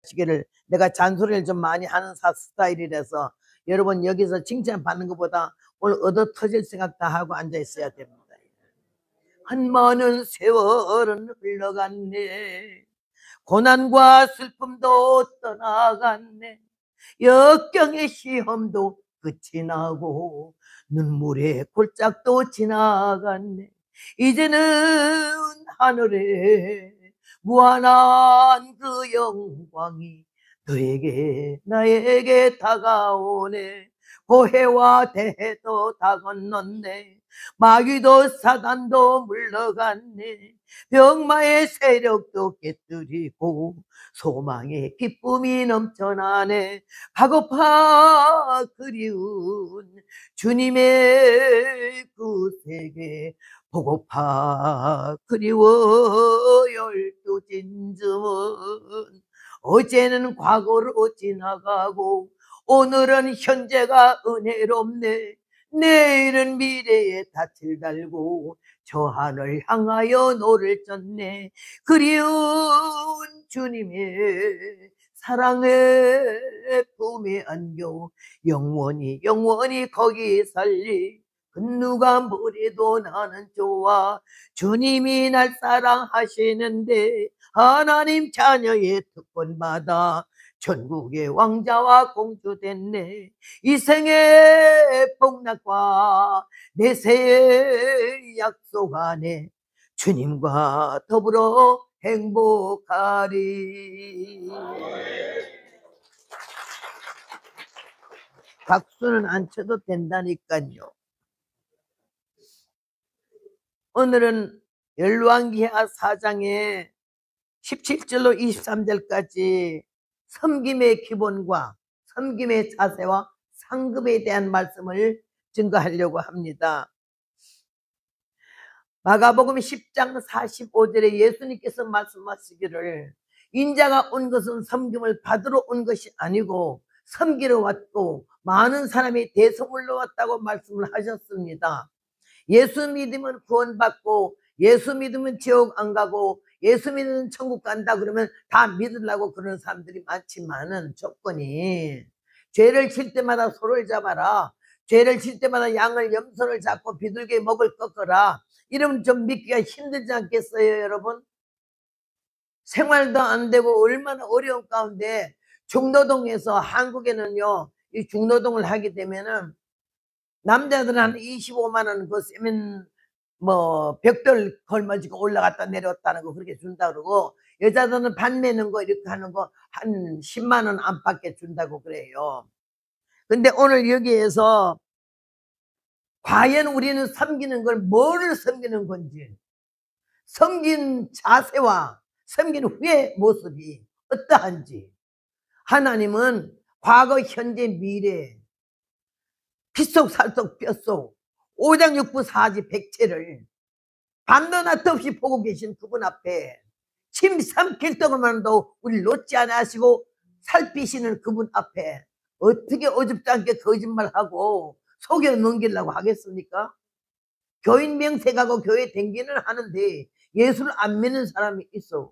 시기를 내가 잔소리를 좀 많이 하는 스타일이라서 여러분 여기서 칭찬받는 것보다 오늘 얻어 터질 생각 다 하고 앉아 있어야 됩니다. 한 많은 세월은 흘러갔네. 고난과 슬픔도 떠나갔네. 역경의 시험도 끝이 나고 눈물의 골짜기도 지나갔네. 이제는 하늘에 무한한 그 영광이 너에게 나에게 다가오네. 고해와 대해도 다 건넜네. 마귀도 사단도 물러갔네. 병마의 세력도 깨뜨리고 소망의 기쁨이 넘쳐나네. 가고파 그리운 주님의 그 세계 보고파 그리워 열두 진주문. 어제는 과거로 지나가고 오늘은 현재가 은혜롭네. 내일은 미래에 닻을 달고 저 하늘 향하여 노를 젓네. 그리운 주님의 사랑의 품에 안겨 영원히 거기 살리. 그 누가 뭐래도 나는 좋아. 주님이 날 사랑하시는데 하나님 자녀의 특권받아 전국의 왕자와 공주 됐네. 이 생의 복락과 내세의 약속 안에 주님과 더불어 행복하리. 박수는 안 쳐도 된다니까요. 오늘은 열왕기하 4장에 17절로 23절까지 섬김의 기본과 섬김의 자세와 상급에 대한 말씀을 증거하려고 합니다. 마가복음 10장 45절에 예수님께서 말씀하시기를 인자가 온 것은 섬김을 받으러 온 것이 아니고 섬기러 왔고 많은 사람이 대성물로 왔다고 말씀을 하셨습니다. 예수 믿으면 구원받고 예수 믿으면 지옥 안 가고 예수 믿으면 천국 간다 그러면 다 믿으려고 그러는 사람들이 많지만은 조건이 죄를 칠 때마다 소를 잡아라. 죄를 칠 때마다 양을 염소를 잡고 비둘기의 목을 꺾어라. 이러면 좀 믿기가 힘들지 않겠어요, 여러분? 생활도 안 되고 얼마나 어려운 가운데 중노동에서 한국에는요, 이 중노동을 하게 되면은 남자들은 한 25만 원 그 세면 뭐 벽돌 걸머지고 올라갔다 내려왔다는 거 그렇게 준다 그러고 여자들은 반 매는 거 이렇게 하는 거 한 10만 원 안팎에 준다고 그래요. 근데 오늘 여기에서 과연 우리는 섬기는 걸 뭐를 섬기는 건지, 섬긴 자세와 섬긴 후의 모습이 어떠한지, 하나님은 과거 현재 미래 피속 살속 뼛속 오장육부 사지 백체를 밤도 낮도 없이 보고 계신 그분 앞에 침 삼킬 동안만도 우리 놓지 않아 하시고 살피시는 그분 앞에 어떻게 어줍지 않게 거짓말하고 속여 넘기려고 하겠습니까? 교인 명색하고 교회 댕기는 하는데 예수를 안 믿는 사람이 있어.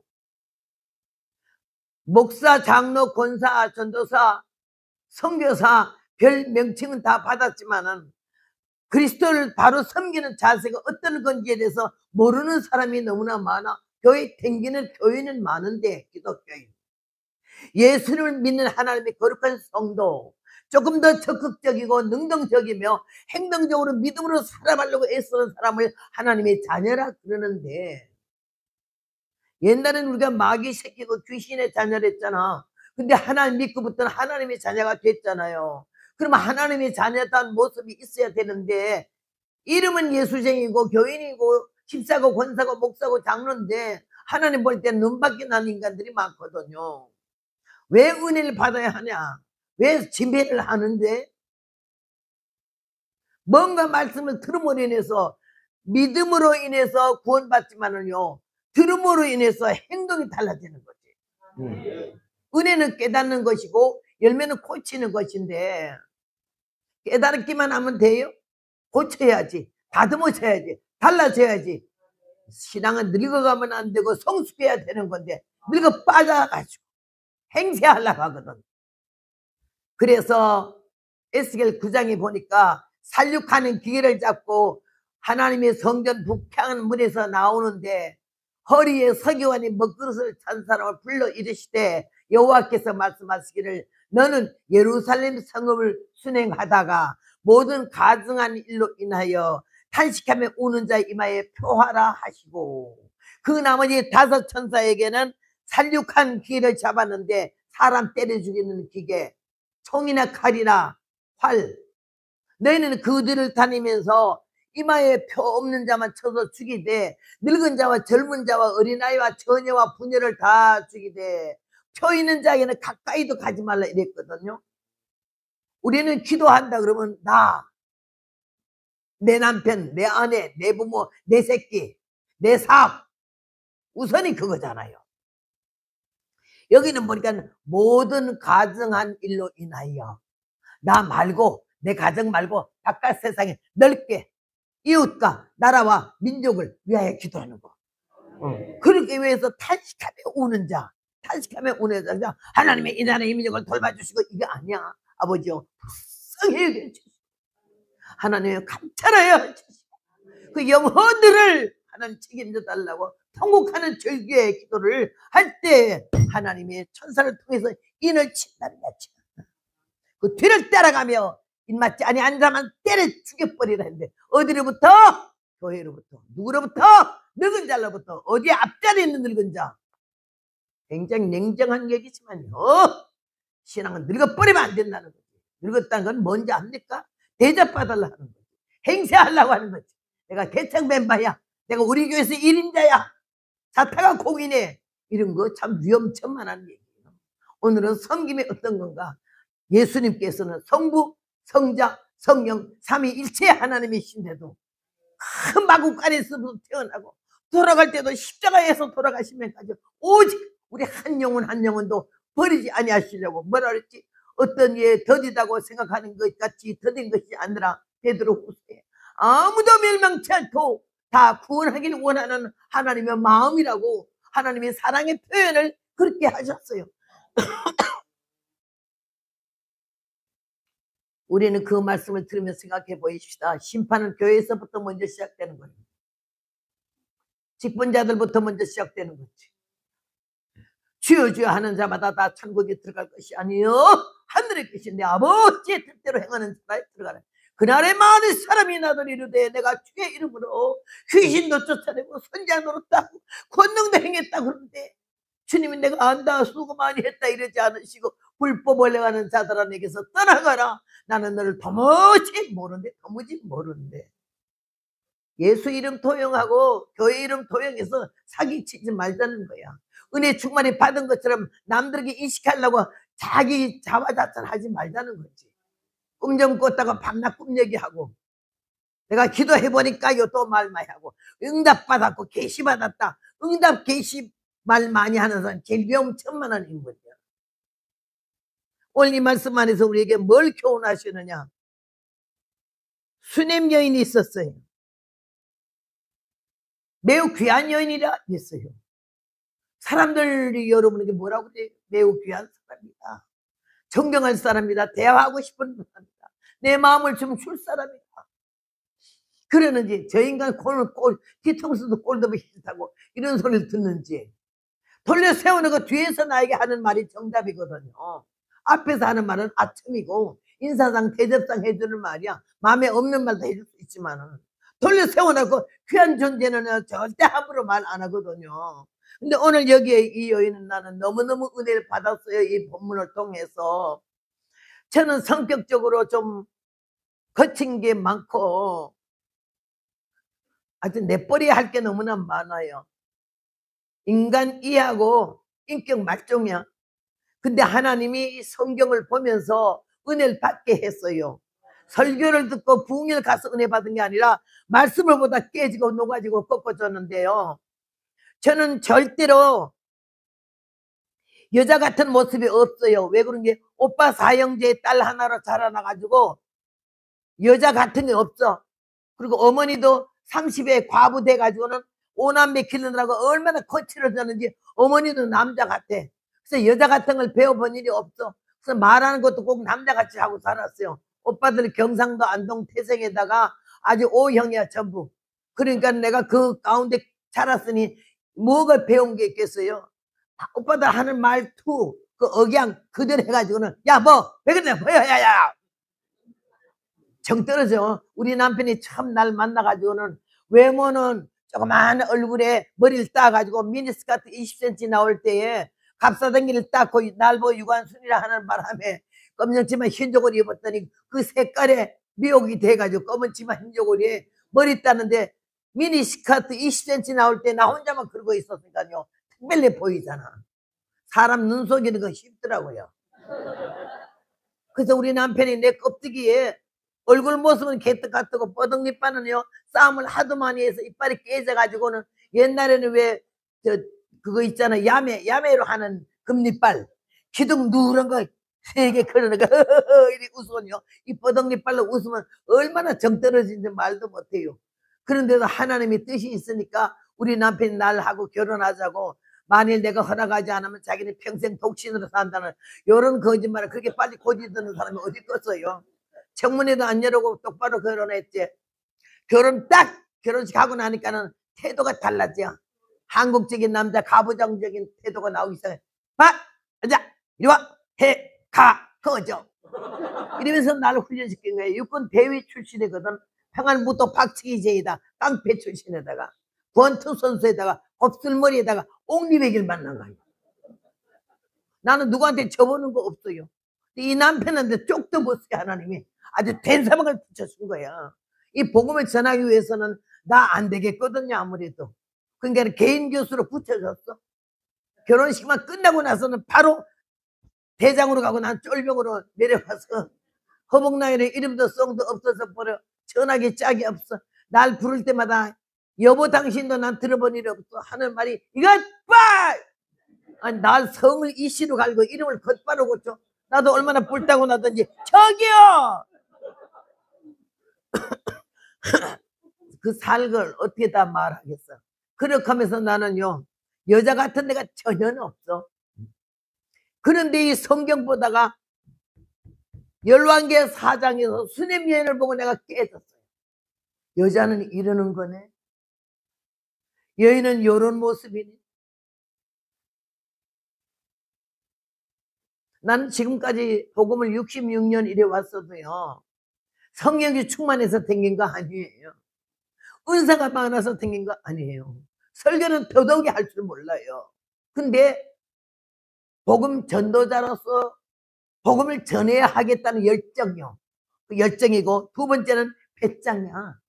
목사, 장로, 권사, 전도사, 선교사 별 명칭은 다 받았지만은 그리스도를 바로 섬기는 자세가 어떤 건지에 대해서 모르는 사람이 너무나 많아. 교회 댕기는 교인은 많은데 기독교인 예수를 믿는 하나님의 거룩한 성도 조금 더 적극적이고 능동적이며 행동적으로 믿음으로 살아가려고 애쓰는 사람을 하나님의 자녀라 그러는데, 옛날에는 우리가 마귀 새끼고 귀신의 자녀를 했잖아. 근데 하나님 믿고부터는 하나님의 자녀가 됐잖아요. 그러면 하나님의 자녀다운 모습이 있어야 되는데 이름은 예수쟁이고 교인이고 집사고 권사고 목사고 장로인데 하나님 볼 때 눈밖에 난 인간들이 많거든요. 왜 은혜를 받아야 하냐? 왜 지배를 하는데? 뭔가 말씀을 들음으로 인해서 믿음으로 인해서 구원받지만은요, 들음으로 인해서 행동이 달라지는 거지. 은혜는 깨닫는 것이고 열매는 고치는 것인데 깨닫기만 하면 돼요? 고쳐야지, 다듬어져야지, 달라져야지. 신앙은 늙어가면 안 되고 성숙해야 되는 건데 늙어 빠져가지고 행세하려고 하거든. 그래서 에스겔 9장에 보니까 살육하는 기계를 잡고 하나님의 성전 북향 문에서 나오는데 허리에 서기관이 먹그릇을 찬 사람을 불러 이르시되 여호와께서 말씀하시기를 너는 예루살렘 성읍을 순행하다가 모든 가증한 일로 인하여 탄식하며 우는 자의 이마에 표하라 하시고 그 나머지 5 천사에게는 살육한 기계를 잡았는데 사람 때려 죽이는 기계, 총이나 칼이나 활, 너희는 그들을 다니면서 이마에 표 없는 자만 쳐서 죽이되 늙은 자와 젊은 자와 어린아이와 처녀와 부녀를 다 죽이되 표 있는 자에게는 가까이도 가지 말라 이랬거든요. 우리는 기도한다 그러면 나, 내 남편, 내 아내, 내 부모, 내 새끼, 내 사업 우선이 그거잖아요. 여기는 보니까 모든 가정한 일로 인하여 나 말고 내 가정 말고 바깥 세상에 넓게 이웃과 나라와 민족을 위하여 기도하는 거. 그러기 위해서 탄식하며 우는 자, 탄식하며 우는 자, 하나님의 이 나라의 민족을 돌봐주시고 이게 아니야. 아버지요, 불쌍히 해주시고 하나님의 감찰하여 주시고 그 영혼들을 하나님 책임져 달라고 통곡하는 절기의 기도를 할 때 하나님의 천사를 통해서 인을 친다는 거죠. 그 뒤를 따라가며 입맞지 아니한 자만 때려 죽여버리라 했는데 어디로부터? 교회로부터. 누구로부터? 늙은 자로부터. 어디에 앞자리에 있는 늙은 자. 굉장히 냉정한 얘기지만요, 신앙은 늙어버리면 안 된다는 거지. 늙었다는 건 뭔지 압니까? 대접받으려고 하는 거지. 행세하려고 하는 거지. 내가 개척 멤버야, 내가 우리 교회에서 1인자야, 자타가 공인해, 이런 거 참 위험천만한 얘기예요. 오늘은 섬김이 어떤 건가? 예수님께서는 성부, 성자, 성령 삼위일체 하나님이신데도 큰 마구간에서 태어나고 돌아갈 때도 십자가에서 돌아가시면까지 오직 우리 한 영혼 한 영혼도 버리지 아니하시려고 뭐라 그랬지? 어떤 예 더디다고 생각하는 것 같이 더딘 것이 아니라 베드로후서에 아무도 멸망치 않고 다 구원하기를 원하는 하나님의 마음이라고 하나님의 사랑의 표현을 그렇게 하셨어요. 우리는 그 말씀을 들으며 생각해 보십시다. 심판은 교회에서부터 먼저 시작되는 거예요. 직분자들부터 먼저 시작되는 거지. 주여 주여 하는 자마다 다 천국에 들어갈 것이 아니요 하늘에 계신 내 아버지의 뜻대로 행하는 자에 들어가라. 그날에 많은 사람이 나더니 이르되 내가 주의 이름으로 귀신도 쫓아내고 선지자 노릇하고 권능도 행했다 그러는데 주님이 내가 안다 수고 많이 했다 이러지 않으시고 불법을 행하는 자들아 내게서 떠나가라. 나는 너를 도무지 모르는데 예수 이름 도용하고 교회 이름 도용해서 사기치지 말자는 거야. 은혜 충만히 받은 것처럼 남들에게 인식하려고 자기 자화자찬 하지 말자는 거지. 꿈 좀 꿨다가 밤낮 꿈 얘기하고 내가 기도해보니까요 또 말 많이 하고 응답받았고 계시받았다. 응답 계시 말 많이 하는 사람 제일 위험천만한 인물이야. 오늘 이 말씀 안에서 우리에게 뭘 교훈하시느냐? 수냄 여인이 있었어요. 매우 귀한 여인이라 했어요. 사람들이 여러분에게 뭐라고 그래요? 매우 귀한 사람이다. 존경할 사람이다. 대화하고 싶은 사람이다. 내 마음을 좀 줄 사람이다. 그러는지 저 인간 뒤통수도 꼴도 보기 싫다고 이런 소리를 듣는지 돌려 세우는 뒤에서 나에게 하는 말이 정답이거든요. 앞에서 하는 말은 아첨이고 인사상 대접상 해주는 말이야. 마음에 없는 말도 해줄 수 있지만은 돌려 세워놓고 귀한 존재는 절대 함부로 말 안 하거든요. 근데 오늘 여기에 이 여인은 나는 너무너무 은혜를 받았어요. 이 본문을 통해서. 저는 성격적으로 좀 거친 게 많고 아주 내버려야 할 게 너무나 많아요. 인간 이해하고 인격 말종이야. 근데 하나님이 성경을 보면서 은혜를 받게 했어요. 설교를 듣고 부흥회를 가서 은혜 받은 게 아니라 말씀을 보다 깨지고 녹아지고 꺾어졌는데요. 저는 절대로 여자 같은 모습이 없어요. 왜 그런 게 오빠 사형제의 딸 하나로 자라나가지고 여자 같은 게 없어. 그리고 어머니도 30에 과부 돼가지고는 5남매 키우느라고 얼마나 거칠어졌는지 어머니도 남자 같아. 그래서 여자 같은 걸 배워본 일이 없어. 그래서 말하는 것도 꼭 남자같이 하고 살았어요. 오빠들 경상도 안동 태생에다가 아주 O형이야 전부. 그러니까 내가 그 가운데 자랐으니 뭐가 배운 게 있겠어요. 오빠들 하는 말투 그 억양 그대로 해가지고는 야 뭐 왜 그래 야야야 정 떨어져. 우리 남편이 처음 날 만나가지고는 외모는 조그마한 얼굴에 머리를 따가지고 미니스커트 20cm 나올 때에 갑사등기를 닦고 날보 유관순이라 하는 바람에 검정 치마 흰저고리 입었더니 그 색깔에 미혹이 돼가지고 검은 치마 흰저고리에 머리 따는데 미니스커트 20cm 나올 때 나 혼자만 그러고 있었으니까요. 특별히 보이잖아. 사람 눈 속이는 거 쉽더라고요. 그래서 우리 남편이 내 껍데기에 얼굴 모습은 개떡 같고 뻐덕잎바는요 싸움을 하도 많이 해서 이빨이 깨져가지고는 옛날에는 왜 그거 있잖아 야매로 하는 금잎발 기둥 누런 거 세게 그러는 거 이리 웃으면요 이 뻐덕잎발로 웃으면 얼마나 정 떨어진지 말도 못해요. 그런데도 하나님의 뜻이 있으니까 우리 남편이 날하고 결혼하자고 만일 내가 허락하지 않으면 자기는 평생 독신으로 산다는 이런 거짓말을 그렇게 빨리 고집드는 사람이 어디 있겠어요. 청문회도 안 열고 똑바로 결혼했지. 결혼식 하고 나니까는 태도가 달랐죠. 한국적인 남자 가부장적인 태도가 나오기 시작해. 앉아 이리 와 해 가 거죠. 이러면서 나를 훈련시킨 거예요. 육군 대위 출신이거든. 평안무도 박치기 제이다 깡패 출신에다가 권투 선수에다가 곱슬머리에다가 옥리백일 만난 거예요. 나는 누구한테 접어놓은 거 없어요. 이 남편한테 쪽도 못 쓰게 하나님이 아주 된 사방을 붙여준 거야. 이 복음을 전하기 위해서는 나 안 되겠거든요 아무래도. 그러니까 개인 교수로 붙여줬어. 결혼식만 끝나고 나서는 바로 대장으로 가고 난 쫄병으로 내려가서 허벅나이에 이름도 성도 없어서 버려. 전화기 짝이 없어. 날 부를 때마다 여보 당신도 난 들어본 일이 없어 하는 말이 이것 봐! 아니, 날 성을 이씨로 갈고 이름을 겉바로 고쳐. 나도 얼마나 불타고 나든지 저기요! 그 살걸 어떻게 다 말하겠어. 그렇게 하면서 나는요 여자 같은 데가 전혀 없어. 그런데 이 성경 보다가 열왕기하 4장에서 수냄 여인을 보고 내가 깨졌어요. 여자는 이러는 거네. 여인은 이런 모습이네. 나는 지금까지 복음을 66년 이래 왔어도요 성령이 충만해서 생긴 거 아니에요. 은사가 많아서 생긴 거 아니에요. 설교는 더더욱이 할 줄 몰라요. 근데 복음 전도자로서 복음을 전해야 하겠다는 열정이요. 그 열정이고 두 번째는 배짱이야.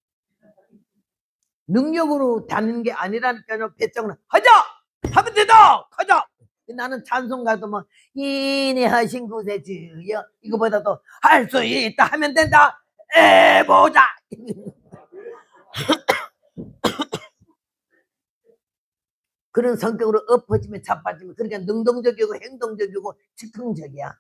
능력으로 다니는 게 아니라니까요. 배짱은 하자! 하면 된다! 하자! 나는 찬송가도 뭐 인내하신 구세주여 이거보다도 할 수 있다 하면 된다 해보자. 그런 성격으로 엎어지면 자빠지면 그러니까 능동적이고 행동적이고 즉흥적이야.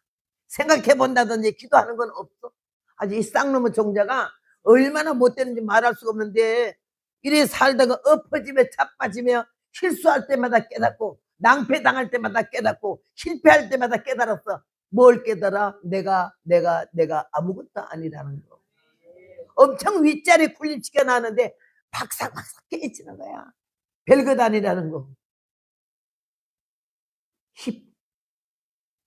생각해본다든지 기도하는 건 없어. 아주 이 쌍놈의 종자가 얼마나 못되는지 말할 수가 없는데 이래 살다가 엎어지며 자빠지며 실수할 때마다 깨닫고 낭패당할 때마다 깨닫고 실패할 때마다 깨달았어. 뭘 깨달아? 내가 아무것도 아니라는 거. 엄청 윗자리 굴림치게 나는데 박삭박삭 깨지는 거야. 별것 아니라는 거.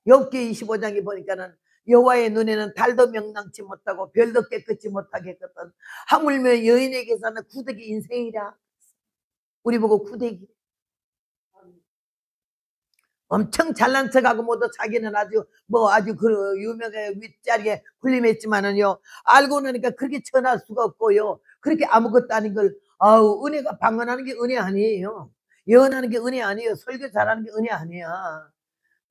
욥기 25장에 보니까는 여호와의 눈에는 달도 명랑치 못하고 별도 깨끗이 못하겠거든. 하물며 여인에게서는 구덕이 인생이라. 우리 보고 구덕이. 엄청 잘난 척하고 모두 자기는 아주 그 유명하게 윗자리에 군림했지만은요 알고 나니까 그렇게 전할 수가 없고요 그렇게 아무것도 아닌 걸 은혜가 방언하는 게 은혜 아니에요. 예언하는 게 은혜 아니에요. 설교 잘하는 게 은혜 아니야.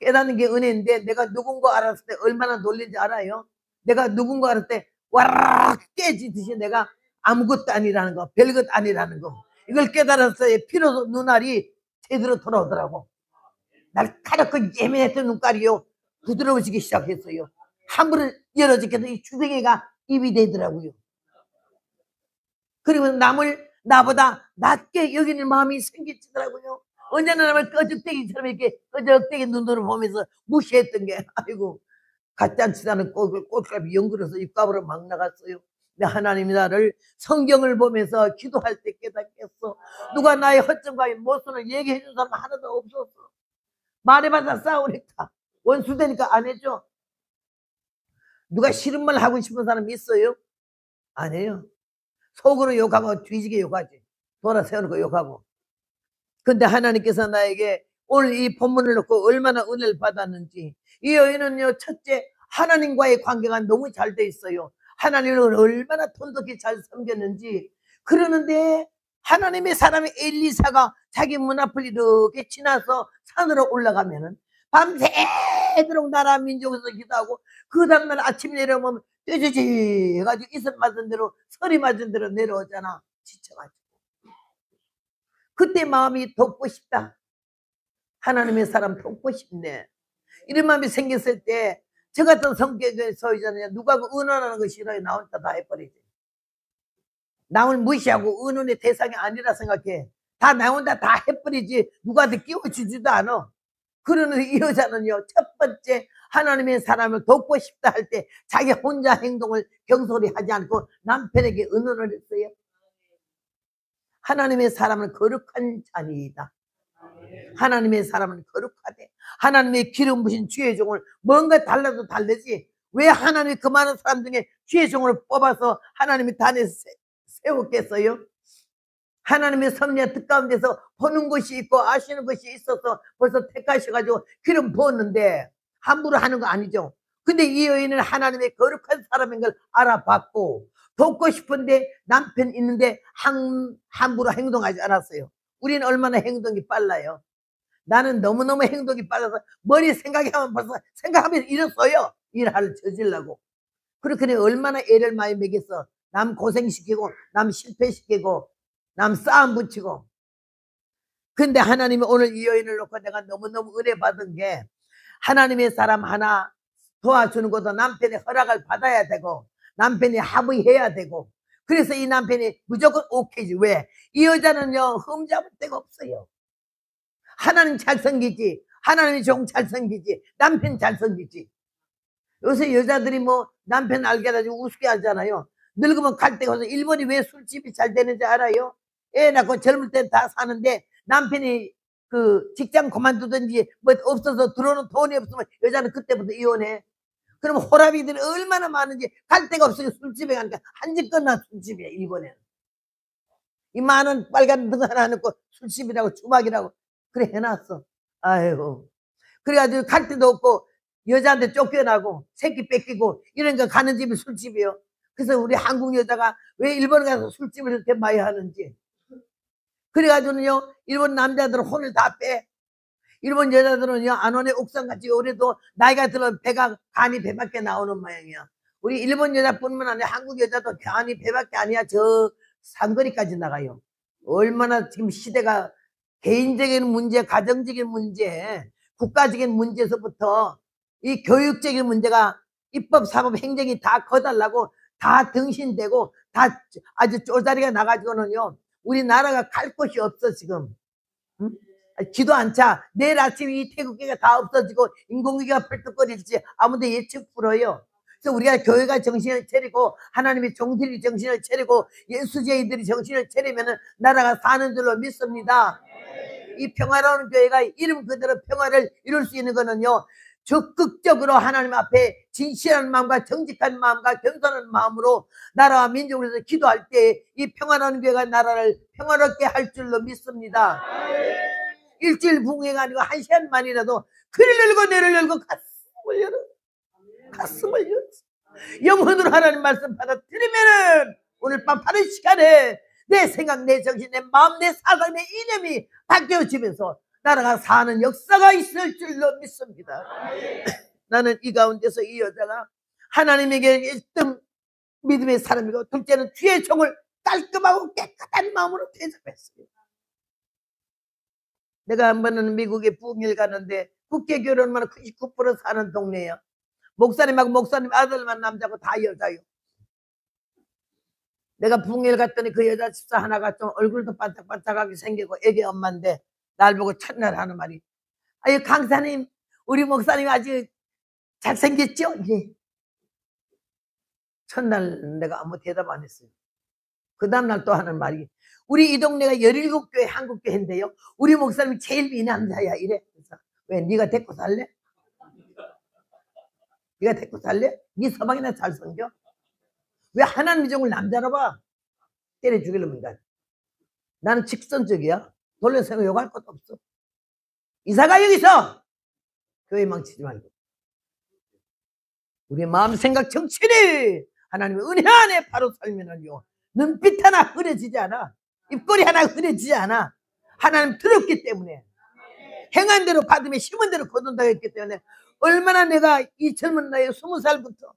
깨닫는 게 은혜인데 내가 누군가 알았을 때 얼마나 놀린지 알아요? 내가 누군가 알았을 때 와락 깨지듯이 내가 아무것도 아니라는 거 별것 아니라는 거 이걸 깨달았을 때 피로도 눈알이 제대로 돌아오더라고. 날카롭고 예민했던 눈깔이요 부드러워지기 시작했어요. 함부로 열어지게 이 주둥이가 입이 되더라고요. 그리고 남을 나보다 낮게 여기는 마음이 생기더라고요. 언제나 나를 꺼적대기처럼 이렇게 꺼적대기 눈으로 보면서 무시했던 게 아이고 가짜치다는 꽃값이 연그려서 입값으로 막 나갔어요. 근데 하나님이 나를 성경을 보면서 기도할 때 깨닫겠어. 누가 나의 허점과 모순을 얘기해 준 사람 하나도 없었어. 말해봐서 싸우니까 원수 되니까 안 해줘. 누가 싫은 말 하고 싶은 사람 있어요? 안 해요. 속으로 욕하고 뒤지게 욕하지. 돌아 세워놓고 욕하고. 근데 하나님께서 나에게 오늘 이 본문을 놓고 얼마나 은혜를 받았는지. 이 여인은요, 첫째 하나님과의 관계가 너무 잘 돼 있어요. 하나님을 얼마나 돈독히 잘 섬겼는지. 그러는데 하나님의 사람이 엘리사가 자기 문 앞을 이렇게 지나서 산으로 올라가면은 밤새도록 나라 민족에서 기도하고 그 다음날 아침에 내려오면 떼주지 해가지고 이슬 맞은 대로 서리 맞은 대로 내려오잖아. 지쳐가지고. 그때 마음이 돕고 싶다. 하나님의 사람 돕고 싶네. 이런 마음이 생겼을 때 저 같은 성격의 소유자는 누가 의논하는 거 싫어요. 나 혼자 다 해버리지. 남을 무시하고 의논의 대상이 아니라 생각해. 다 나 혼자 다 해버리지. 누구한테 끼워주지도 않아. 그러는 이 여자는요, 첫 번째 하나님의 사람을 돕고 싶다 할 때 자기 혼자 행동을 경솔히 하지 않고 남편에게 의논을 했어요. 하나님의 사람은 거룩한 자니이다. 하나님의 사람은 거룩하대. 하나님의 기름 부신 주의 종을 뭔가 달라도 다르지. 왜 하나님이 그 많은 사람 중에 주의 종을 뽑아서 하나님이 단에 세웠겠어요? 하나님의 섭리와 뜻 가운데서 보는 것이 있고 아시는 것이 있어서 벌써 택하셔가지고 기름 부었는데 함부로 하는 거 아니죠. 근데 이 여인은 하나님의 거룩한 사람인 걸 알아봤고 돕고 싶은데 남편 있는데 함부로 행동하지 않았어요. 우리는 얼마나 행동이 빨라요. 나는 너무너무 행동이 빨라서 머리 생각하면 벌써 생각하면 일었어요. 일을 저질라고. 그렇게 얼마나 애를 많이 먹였어. 남 고생시키고 남 실패시키고 남 싸움 붙이고. 근데 하나님이 오늘 이 여인을 놓고 내가 너무너무 은혜 받은 게 하나님의 사람 하나 도와주는 것도 남편의 허락을 받아야 되고 남편이 합의해야 되고 그래서 이 남편이 무조건 오케이지. 왜? 이 여자는요 흠잡을 데가 없어요. 하나님 잘 섬기지. 하나님의 종 잘 섬기지. 남편 잘 섬기지. 요새 여자들이 뭐 남편 알게 가지고 우습게 하잖아요. 늙으면 갈 데가 없어. 일본이 왜 술집이 잘 되는지 알아요? 애 낳고 젊을 때 다 사는데 남편이 그 직장 그만두든지 뭐 없어서 들어오는 돈이 없으면 여자는 그때부터 이혼해. 그럼 호라비들이 얼마나 많은지 갈 데가 없어요. 술집에 가니까 한 집 끝나 술집이야 일본에는. 이 많은 빨간 등 하나 놓고 술집이라고 주막이라고 그래 해놨어. 아이고. 그래가지고 갈 데도 없고 여자한테 쫓겨나고 새끼 뺏기고 이런 거 가는 집이 술집이요. 그래서 우리 한국 여자가 왜 일본 가서 술집을 이렇게 많이 하는지. 그래가지고는요 일본 남자들은 혼을 다 빼. 일본 여자들은요 안원의 옥상같이 올해도 나이가 들면 배가 간이 배밖에 나오는 모양이야. 우리 일본 여자뿐만 아니라 한국 여자도 간이 배밖에 아니야. 저 상거리까지 나가요. 얼마나 지금 시대가 개인적인 문제, 가정적인 문제, 국가적인 문제에서부터 이 교육적인 문제가 입법, 사법, 행정이 다 거달라고 다 등신되고 다 아주 쪼다리가 나가지고는요 우리나라가 갈 곳이 없어 지금. 응? 기도 안 차. 내일 아침에 이 태극기가 다 없어지고 인공위기가 펄떡거릴지 아무도 예측 불어요. 그래서 우리가 교회가 정신을 차리고 하나님의 종들이 정신을 차리고 예수제이들이 정신을 차리면 나라가 사는 줄로 믿습니다. 이 평화로운 교회가 이름 그대로 평화를 이룰 수 있는 거는요 적극적으로 하나님 앞에 진실한 마음과 정직한 마음과 겸손한 마음으로 나라와 민족을 위해서 기도할 때 이 평화로운 교회가 나라를 평화롭게 할 줄로 믿습니다. 일주일 부흥회가 아니고 1시간만이라도 귀를 열고 뇌를 열고 가슴을 열어. 가슴을 열어. 영혼으로 하나님 말씀 받아들이면은 오늘 밤 바른 시간에 내 생각, 내 정신, 내 마음, 내 사상, 내 이념이 바뀌어지면서 나라가 사는 역사가 있을 줄로 믿습니다. 나는 이 가운데서 이 여자가 하나님에게 1등 믿음의 사람이고 둘째는 주의 종을 깔끔하고 깨끗한 마음으로 대접했어요. 내가 한 번은 미국에 부흥일 가는데 국제 결혼만 99% 사는 동네야. 목사님하고 목사님 아들만 남자고 다 여자요. 내가 부흥일 갔더니 그 여자 집사 하나가 좀 얼굴도 반짝반짝하게 생기고 애기 엄마인데 날 보고 첫날 하는 말이, 아유, 강사님, 우리 목사님 아주 잘생겼죠? 예. 첫날 내가 아무 대답 안 했어요. 그 다음날 또 하는 말이, 우리 이 동네가 17교회 한국교회인데요, 우리 목사님이 제일 미남자야 이래. 그래서 왜 네가 데리고 살래? 네가 데리고 살래? 네 서방이나 잘 섬겨? 왜 하나님 종을 남자로 봐? 때려 죽이려면. 나는 직선적이야. 돌려서 욕할 것도 없어. 이사가 여기서 교회 망치지 말고 우리 마음 생각 정치를 하나님의 은혜 안에 바로 살면은요, 눈빛 하나 흐려지지 않아. 입꼬리 하나 흐려지지 않아. 하나님 들었기 때문에, 행한 대로 받으면 심은 대로 거둔다고 했기 때문에, 얼마나 내가 이 젊은 나이에 20살부터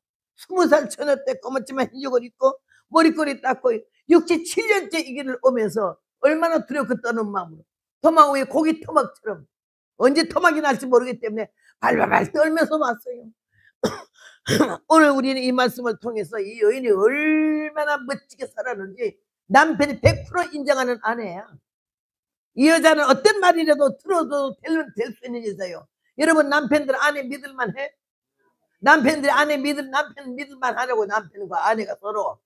20살 처녀 때 꼬맣지만 흰죽을 입고 머리꼬리 닦고 67년째 이 길을 오면서 얼마나 두렵고 떠는 마음으로 토막 위에 고기 토막처럼 언제 토막이 날지 모르기 때문에 발발발 떨면서 왔어요. 오늘 우리는 이 말씀을 통해서 이 여인이 얼마나 멋지게 살았는지 남편이 100% 인정하는 아내야. 이 여자는 어떤 말이라도 들어도 될 수 있는 여자예요. 여러분, 남편들 아내 믿을만 해? 남편들이 남편 믿을만 하려고 남편과 아내가 서로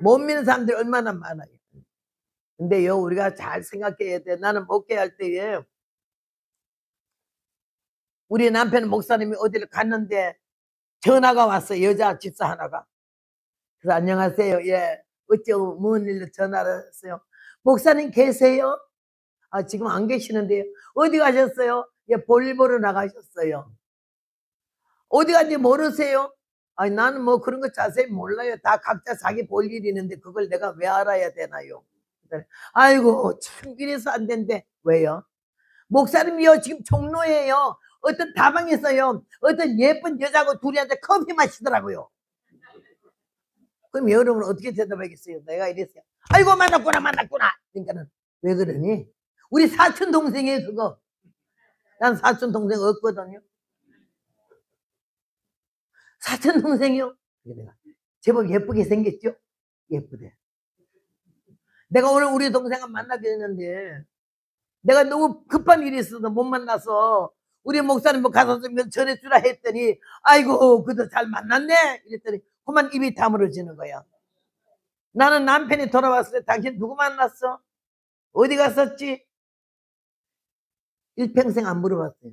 못 믿는 사람들이 얼마나 많아요. 근데요, 우리가 잘 생각해야 돼. 나는 목회할 때에 우리 남편 목사님이 어디를 갔는데 전화가 왔어요. 여자 집사 하나가. 그래서 안녕하세요. 예, 어쩌고 무슨 일로 전화를 했어요. 목사님 계세요? 아, 지금 안 계시는데요. 어디 가셨어요? 예, 볼 보러 나가셨어요. 어디 간지 모르세요? 아니, 나는 뭐 그런 거 자세히 몰라요. 다 각자 자기 볼 일이 있는데 그걸 내가 왜 알아야 되나요? 아이고, 참 이래서 안 된대. 왜요? 목사님이요, 지금 종로에요, 어떤 다방에서요, 어떤 예쁜 여자하고 둘이 앉아 커피 마시더라고요. 그럼 여러분 어떻게 대답하겠어요? 내가 이랬어요. 아이고, 만났구나. 그러니까는 왜 그러니? 우리 사촌 동생이에요, 그거. 난 사촌 동생 없거든요. 사촌 동생이요? 내가 제법 예쁘게 생겼죠? 예쁘대. 내가 오늘 우리 동생을 만나게 됐는데 내가 너무 급한 일이 있어서 못 만나서 우리 목사님 뭐 가서 좀 전해주라 했더니, 아이고, 그도 잘 만났네 이랬더니 그만 입이 다물어지는 거야. 나는 남편이 돌아왔을 때 당신 누구 만났어? 어디 갔었지? 일평생 안 물어봤어요.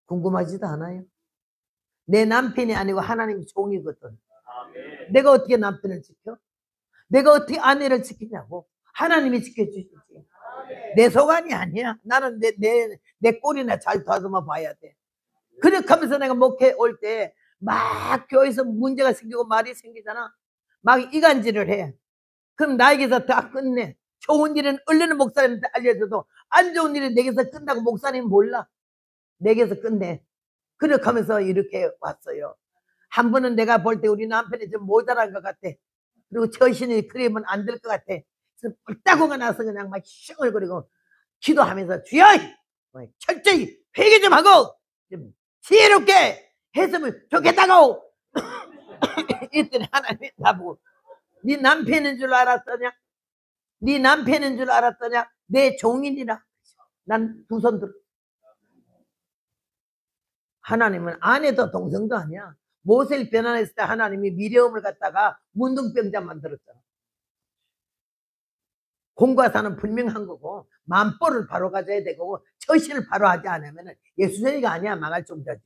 궁금하지도 않아요. 내 남편이 아니고 하나님이 종이거든. 내가 어떻게 남편을 지켜? 내가 어떻게 아내를 지키냐고. 하나님이 지켜주시지. 내 소관이 아니야. 나는 내 꼴이나 잘 다듬어 봐야 돼. 그렇게 하면서 내가 목회 올 때 막 교회에서 문제가 생기고 말이 생기잖아. 막 이간질을 해. 그럼 나에게서 다 끝내. 좋은 일은 얼른 목사님한테 알려줘도 안 좋은 일은 내게서 끝나고 목사님 몰라. 내게서 끝내. 그렇게 하면서 이렇게 왔어요. 한 번은 내가 볼 때 우리 남편이 좀 모자란 것 같아. 그리고 처신이 그러면 안 될 것 같아. 그래서 뿔따구가 나서 그냥 막 쉥얼거리고 기도하면서, 주여! 철저히 회개 좀 하고 좀 지혜롭게 했으면 좋겠다고. 이랬더니 하나님이 나보고, 네 남편인 줄 알았더냐? 네 남편인 줄 알았더냐? 내 종인이라. 난 두 손 들어. 하나님은 아내도 동생도 아니야. 모세를 변환했을 때 하나님이 미리엄을 갖다가 문둥병자 만들었잖아. 공과사는 분명한 거고 만보를 바로 가져야 되고 처신을 바로 하지 않으면 예수쟁이가 아니야. 망할 정도지.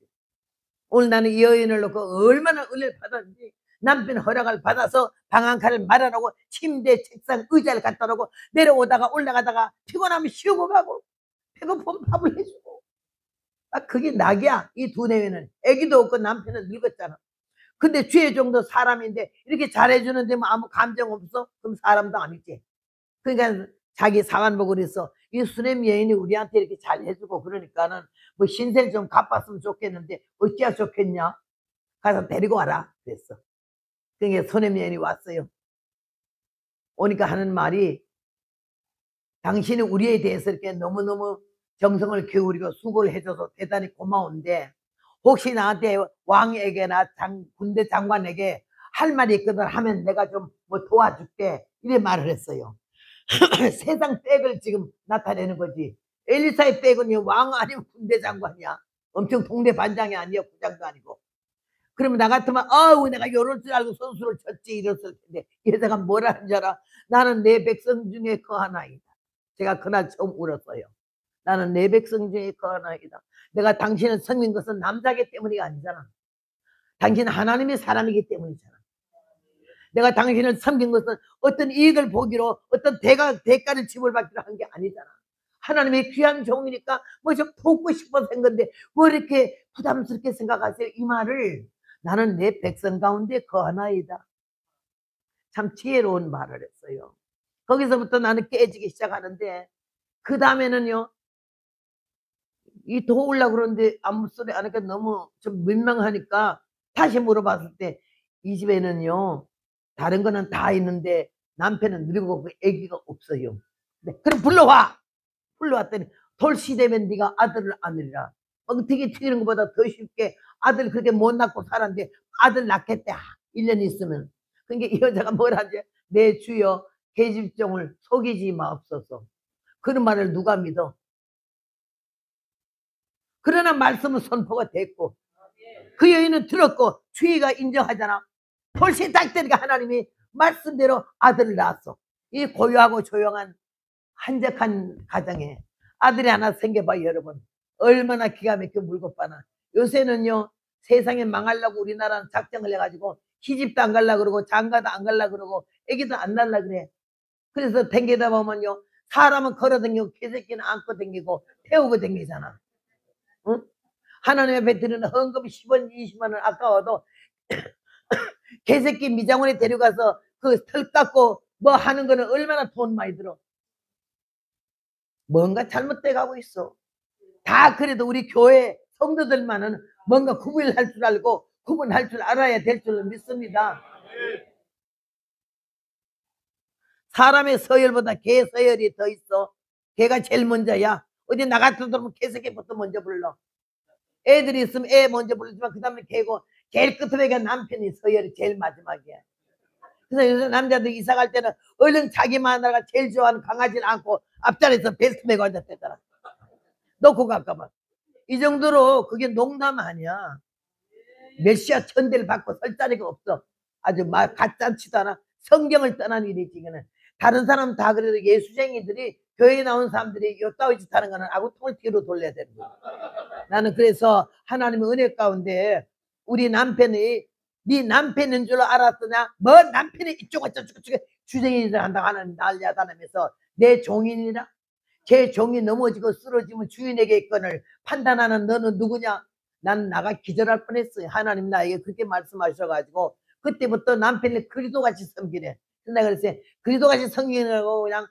오늘 나는 이 여인을 놓고 얼마나 은혜를 받았는지, 남편 허락을 받아서 방 한 칸을 말아놓고 침대, 책상, 의자를 갖다 놓고 내려오다가 올라가다가 피곤하면 쉬고 가고 배고프면 밥을 해주고. 그게 낙이야. 이 두 내외는. 애기도 없고 남편은 늙었잖아. 근데 주의 정도 사람인데 이렇게 잘해주는데 뭐 아무 감정 없어? 그럼 사람도 아니지. 그러니까 자기 상한 보고 그래서 이 수냄 여인이 우리한테 이렇게 잘 해주고 그러니까는 뭐 신세를 좀 갚았으면 좋겠는데 어찌야 좋겠냐? 가서 데리고 와라 그랬어. 그러니까 수냄 여인이 왔어요. 오니까 하는 말이, 당신이 우리에 대해서 이렇게 너무너무 정성을 기울이고 수고를 해줘서 대단히 고마운데 혹시 나한테 왕에게나 군대 장관에게 할 말이 있거든 하면 내가 좀 뭐 도와줄게, 이래 말을 했어요. 세상 백을 지금 나타내는 거지. 엘리사의 빼고는 왕 아니면 군대 장관이야. 엄청 동네 반장이 아니야. 부장도 아니고. 그러면 나 같으면 아우 내가 요럴 줄 알고 선수를 쳤지 이랬을 텐데 여자가 뭐라는 줄 알아? 나는 내 백성 중에 그 하나이다. 제가 그날 처음 울었어요. 나는 내 백성 중에 그 하나이다. 내가 당신을 섬긴 것은 남자기 때문이 아니잖아. 당신은 하나님의 사람이기 때문이잖아. 내가 당신을 섬긴 것은 어떤 이익을 보기로 어떤 대가를 지불받기로 한 게 아니잖아. 하나님의 귀한 종이니까 뭐 좀 돕고 싶어서 한 건데 왜 이렇게 부담스럽게 생각하세요? 이 말을 나는 내 백성 가운데 거하나이다. 참 지혜로운 말을 했어요. 거기서부터 나는 깨지기 시작하는데 그 다음에는요. 이 도우려고 그러는데 아무 소리 안 하니까 너무 좀 민망하니까 다시 물어봤을 때 이 집에는요. 다른 거는 다 있는데 남편은 늙고 애기가 없어요. 네, 그럼 불러와. 불러왔더니 돌시 되면 네가 아들을 안으리라. 엉튀기 튀기는 것보다 더 쉽게 아들 그렇게 못 낳고 살았는데 아들 낳겠대. 1년 있으면. 그러니까 이 여자가 뭐라지? 내 주여 계집종을 속이지 마옵소서. 그런 말을 누가 믿어? 그러나 말씀은 선포가 됐고 그 여인은 들었고 주의가 인정하잖아. 벌써 딱 되니까 하나님이 말씀대로 아들을 낳았어. 이 고요하고 조용한 한적한 가정에 아들이 하나 생겨봐. 여러분 얼마나 기가 막혀 물고빠나. 요새는요 세상에 망하려고 우리나라는 작정을 해가지고 시집도 안 가려고 그러고 장가도 안 가려고 그러고 애기도 안 낳으려고 그래. 그래서 댕기다 보면요 사람은 걸어다니고 개새끼는 안고 다니고 태우고 다니잖아. 응? 하나님 앞에 드리는 헌금이 10원 20원 원 아까워도 개새끼 미장원에 데려가서 그 털 깎고 뭐 하는 거는 얼마나 돈 많이 들어. 뭔가 잘못돼 가고 있어. 다 그래도 우리 교회 성도들만은 뭔가 구분할 줄 알고 구분할 줄 알아야 될 줄로 믿습니다. 사람의 서열보다 개 서열이 더 있어. 개가 제일 먼저야. 어디 나 같은 사람은 개새끼부터 먼저 불러. 애들이 있으면 애 먼저 부르지만 그 다음에 개고 제일 끝에 남편이 서열이 제일 마지막이야. 그래서 요새 남자들 이사 갈 때는 얼른 자기 마누라가 제일 좋아하는 강아지를 안고 앞자리에서 베스트 메고 앉았대더라. 놓고 갈까봐. 이 정도로 그게 농담 아니야. 메시아 천대를 받고 설 자리가 없어. 아주 막 가짜치도 않아. 성경을 떠난 일이지. 이거는 다른 사람 다 그래도 예수쟁이들이 교회에 나온 사람들이 요따위 짓 하는 거는 아구통을 뒤로 돌려야 되는 거야. 나는 그래서 하나님의 은혜 가운데 우리 남편이 네 남편인 줄 알았더냐? 뭐 남편이 이쪽은 저쪽에 주쟁이를 한다고 하는 난리하다면서 내 종인이라? 제 종이 넘어지고 쓰러지면 주인에게 있건을 판단하는 너는 누구냐? 난 나가 기절할 뻔했어요. 하나님 나에게 그렇게 말씀하셔가지고 그때부터 남편이 그리스도같이 섬기래. 내가 그랬어요. 그리스도같이 섬기라고 그냥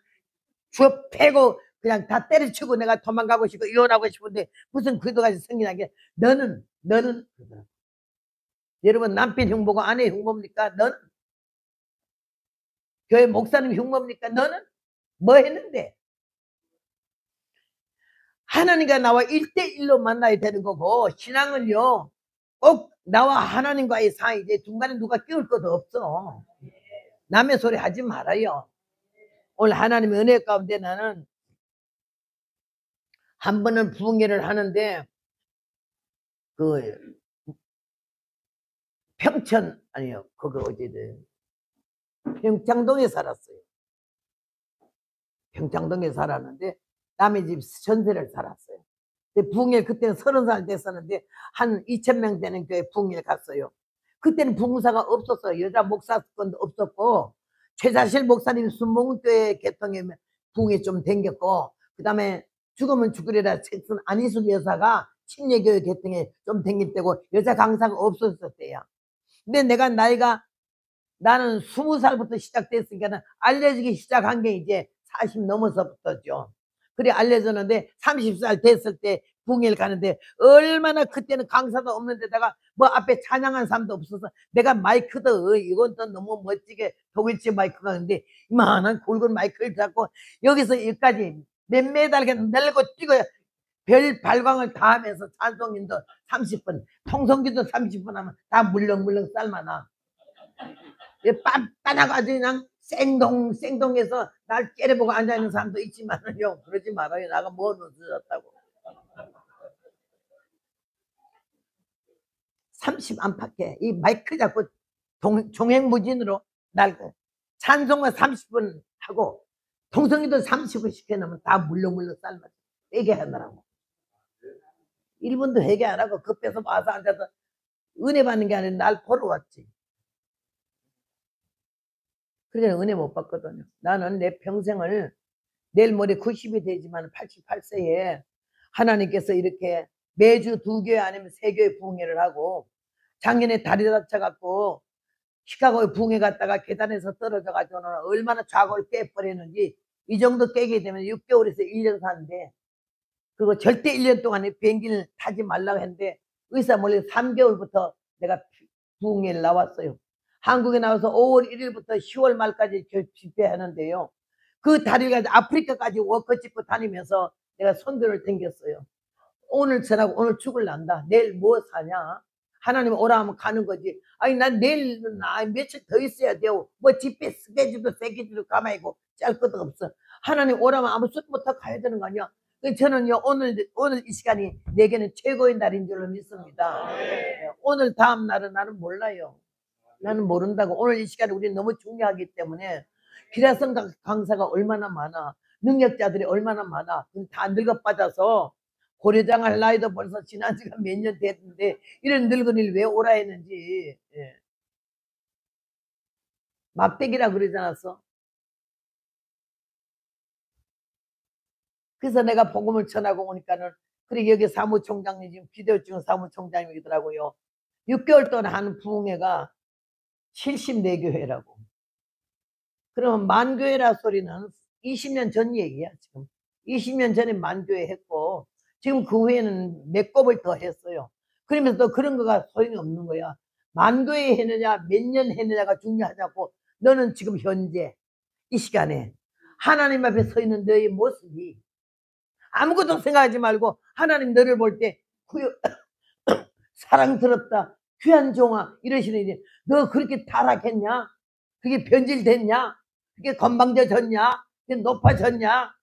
주어 패고 그냥 다 때려치고 내가 도망가고 싶고 이혼하고 싶은데 무슨 그리스도같이 섬기는 게 너는 여러분 남편 흉보고 아내 흉봅니까? 너는 교회 목사님 흉봅니까? 너는 뭐 했는데? 하나님과 나와 1대1로 만나야 되는 거고 신앙은요 꼭 나와 하나님과의 사이지 중간에 누가 끼울 것도 없어. 남의 소리 하지 말아요. 오늘 하나님의 은혜 가운데 나는 한 번은 부흥회를 하는데 그 평천 아니요 그거 어디든 평창동에 살았어요. 평창동에 살았는데 남의 집 전세를 살았어요. 부흥회 그때는 30살 됐었는데 한 2,000명 되는 교회 부흥회 갔어요. 그때는 부흥사가 없었어요. 여자 목사권도 없었고 최자실 목사님 순봉교회 개통에 부흥회 좀 댕겼고 그 다음에 죽으면 죽으리라 책순 안희숙 여사가 침례교회 개통에 좀 댕길 때고 여자 강사가 없었었대요. 근데 내가 나는 20살부터 시작됐으니까 알려지기 시작한 게 이제 40 넘어서부터죠. 그래 알려졌는데 30살 됐을 때 부흥회를 가는데 얼마나 그때는 강사도 없는 데다가 뭐 앞에 찬양한 사람도 없어서 내가 마이크도 이건 또 너무 멋지게 독일제 마이크가 있는데 이만한 굵은 마이크를 잡고 여기서 여기까지 몇 메달 날고 뛰고 별 발광을 다 하면서 찬송인도 30분 통성기도 30분 하면 다 물렁물렁 삶아나 빤빤하고 아주 그냥 생동해서 날 째려보고 앉아있는 사람도 있지만은요, 그러지 말아요. 나가 뭐 늦었다고. 30 안팎에 이 마이크 잡고 종횡무진으로 날 찬송을 30분 하고 동성이도 30분 시켜놓으면 다 물렁물렁 삶아서 회개하느라고. 1분도 회개 안 하고 급해서 와서 앉아서 은혜 받는 게 아니라 날 보러 왔지. 그러니까 은혜 못 받거든요. 나는 내 평생을 내일 모레 90이 되지만 88세에 하나님께서 이렇게 매주 2교회 아니면 3교회 부흥회를 하고 작년에 다리 다쳐갖고 시카고에 부흥회 갔다가 계단에서 떨어져가지고 얼마나 좌골 깨버렸는지 이 정도 깨게 되면 6개월에서 1년 사는데 그리고 절대 1년 동안에 비행기를 타지 말라고 했는데 의사 몰래 3개월부터 내가 부흥회를 나왔어요. 한국에 나와서 5월 1일부터 10월 말까지 집회하는데요. 그 다리가 아프리카까지 워커 짚고 다니면서 내가 선교를 댕겼어요. 오늘 전하고 오늘 죽을란다. 내일 뭐 사냐? 하나님 오라 하면 가는 거지. 아니 난 내일 며칠 더 있어야 돼요. 뭐 집회 스케줄도 새끼줄도 가만히 있고 짤 것도 없어. 하나님 오라면 아무 수부터 가야 되는 거 아니야? 저는요 오늘 이 시간이 내게는 최고의 날인 줄로 믿습니다. 오늘 다음 날은 나는 몰라요. 나는 모른다고. 오늘 이 시간에 우리 너무 중요하기 때문에 기라성 강사가 얼마나 많아. 능력자들이 얼마나 많아. 다 늙어 빠져서 고려장 할 나이도 벌써 지난 지가 몇 년 됐는데 이런 늙은이를 왜 오라 했는지. 예. 막대기라 그러지 않았어? 그래서 내가 복음을 전하고 오니까는 그래 여기 사무총장님 지금 비대오증 사무총장님이더라고요. 6개월 동안 하는 부흥회가 74교회라고. 그러면 만교회라 소리는 20년 전 얘기야. 지금 20년 전에 만교회 했고 지금 그 후에는 몇 곱을 더 했어요. 그러면서 또 그런 거가 소용이 없는 거야. 만교회 했느냐 몇 년 했느냐가 중요하자고. 너는 지금 현재 이 시간에 하나님 앞에 서 있는 너의 모습이 아무것도 생각하지 말고 하나님 너를 볼 때 사랑스럽다 귀한 종아 이러시는데 너 그렇게 타락했냐? 그게 변질됐냐? 그게 건방져졌냐? 그게 높아졌냐?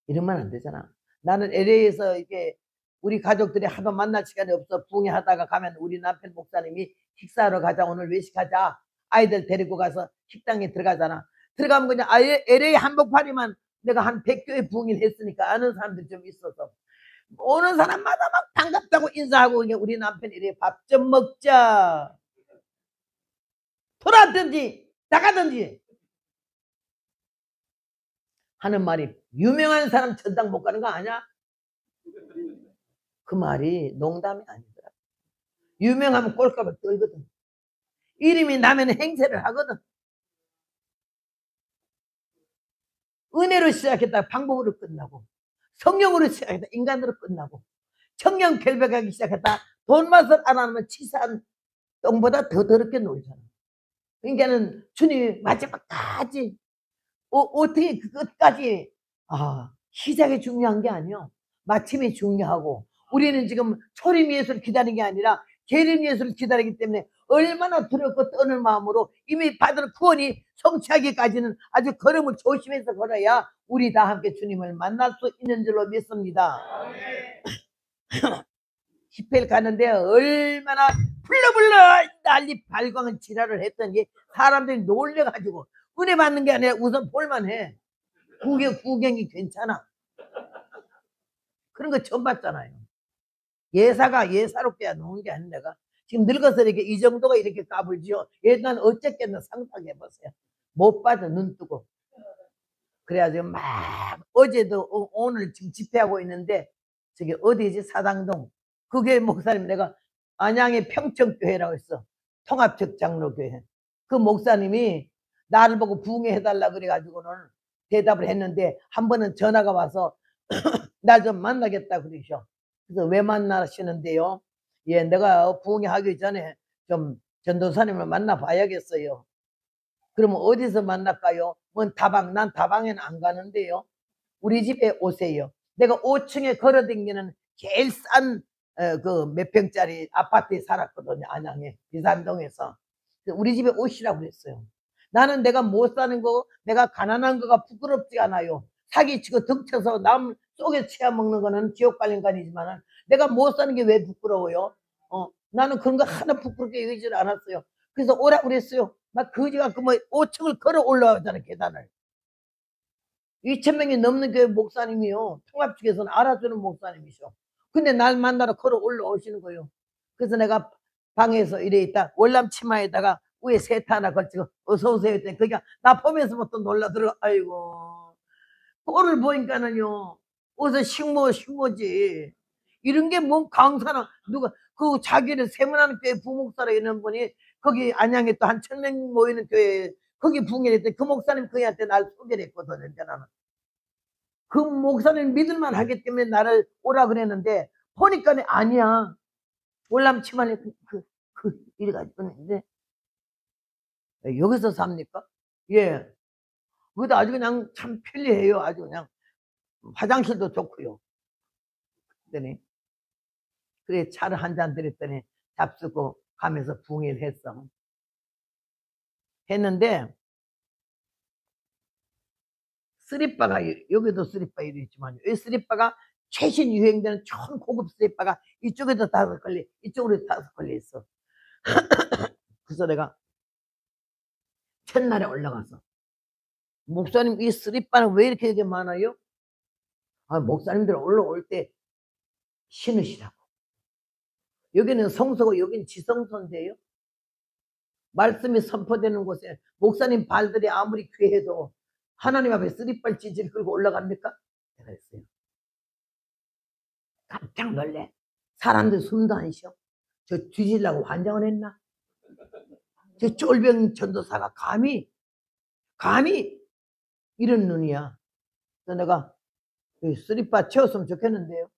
이러면 안 되잖아. 나는 LA에서 이게 우리 가족들이 하도 만날 시간이 없어 부흥회 하다가 가면 우리 남편 목사님이 식사하러 가자 오늘 외식하자 아이들 데리고 가서 식당에 들어가잖아. 들어가면 그냥 아예 LA 한복판이만 내가 한 100교회 부흥회를 했으니까 아는 사람들이 좀 있어서 오는 사람마다 막 반갑다고 인사하고 우리 남편이 이래 밥 좀 먹자 돌아든지 나가든지 하는 말이 유명한 사람 전당 못 가는 거 아니야? 그 말이 농담이 아니더라. 유명하면 꼴값을 떨거든. 이름이 나면 행세를 하거든. 은혜로 시작했다 방법으로 끝나고 성령으로 시작했다 인간으로 끝나고 청년 결백하기 시작했다 돈 맛을 안 하면 치사한 똥보다 더 더럽게 놀잖아. 그러니까는 주님이 마지막까지 어떻게 그 끝까지 시작이 중요한 게 아니요. 마침이 중요하고 우리는 지금 초림 예수를 기다리는 게 아니라 계림 예수를 기다리기 때문에 얼마나 두렵고 떠는 마음으로 이미 받은 구원이 성취하기까지는 아주 걸음을 조심해서 걸어야 우리 다 함께 주님을 만날 수 있는 줄로 믿습니다. 집회를 가는데 얼마나 불러불러 난리 발광을 지랄을 했던 게 사람들이 놀려가지고 은혜 받는 게 아니라 우선 볼만해. 구경이 괜찮아. 그런 거 처음 봤잖아요. 예사가 예사롭게 놓은 게 아닌 내가 지금 늙어서 이렇게 이 정도가 이렇게 까불지요. 옛날 어쨌겠나 상상해보세요. 못 빠져 눈 뜨고. 그래가지고 막 어제도 오늘 지금 집회하고 있는데 저기 어디지 사당동 그게 목사님 내가 안양의 평천교회라고 했어. 통합적 장로교회. 그 목사님이 나를 보고 부흥회 해달라 그래가지고는 대답을 했는데 한 번은 전화가 와서 나 좀 만나겠다 그러셔. 그래서 왜 만나시는데요? 예, 내가 부흥회 하기 전에 좀 전도사님을 만나봐야겠어요. 그러면 어디서 만날까요? 뭔 다방, 난 다방에는 안 가는데요. 우리 집에 오세요. 내가 5층에 걸어다니는 제일 싼 그 몇 평짜리 아파트에 살았거든요. 안양에 비산동에서. 우리 집에 오시라고 그랬어요. 나는 내가 못 사는 거, 내가 가난한 거가 부끄럽지 않아요. 사기치고 등쳐서 남 속에 치아먹는 거는 지옥 갈 인간이지만 내가 못 사는 게 왜 부끄러워요? 나는 그런 거 하나 부끄럽게 여기질 않았어요. 그래서 오라 그랬어요. 막 거지가 그 뭐 5층을 걸어 올라가잖아요, 계단을. 2,000명이 넘는 교회 목사님이요. 통합 측에서는 알아주는 목사님이셔. 근데 날 만나러 걸어 올라오시는 거예요. 그래서 내가 방에서 이래 있다. 월남 치마에다가 위에 세트 하나 걸치고 어서 오세요 했더니 그게 나 보면서부터 놀라더라. 아이고. 꼴을 보니까는요. 어서 식모지. 이런 게 뭔 강사나 누가 그 자기를 세문하는 교회 부목사로 있는 분이 거기 안양에 또 한 1,000명 모이는 교회 거기 부흥회했더니 그 목사님 그이한테 날 소개를 했거든요. 나는. 그 목사님 믿을만 하기 때문에 나를 오라 그랬는데 보니까 아니야. 월남 치마에 이래가지고 있는데 여기서 삽니까? 예. 그것도 아주 그냥 참 편리해요. 아주 그냥 화장실도 좋고요. 그랬더니 그래 차를 한 잔 드렸더니 잡수고 가면서 부흥회를 했어. 했는데 쓰리바가 여기도 쓰리바 이랬지만 이 쓰리바가 최신 유행되는 초고급 쓰리바가 이쪽에도 5걸려 이쪽으로 5걸려 있어. 그래서 내가 첫날에 올라가서 목사님 이 쓰리바는 왜 이렇게 많아요? 목사님들 올라올 때 신으시라고. 여기는 성소고 여기는 지성소인데요. 말씀이 선포되는 곳에 목사님 발들이 아무리 귀해도 하나님 앞에 쓰리발 찌질 끌고 올라갑니까? 내가 했어요. 깜짝 놀래. 사람들 숨도 안 쉬어. 저 뒤질라고 환장을 했나? 저 쫄병 전도사가 감히 이런 눈이야. 그래서 내가 쓰리바 채웠으면 좋겠는데요.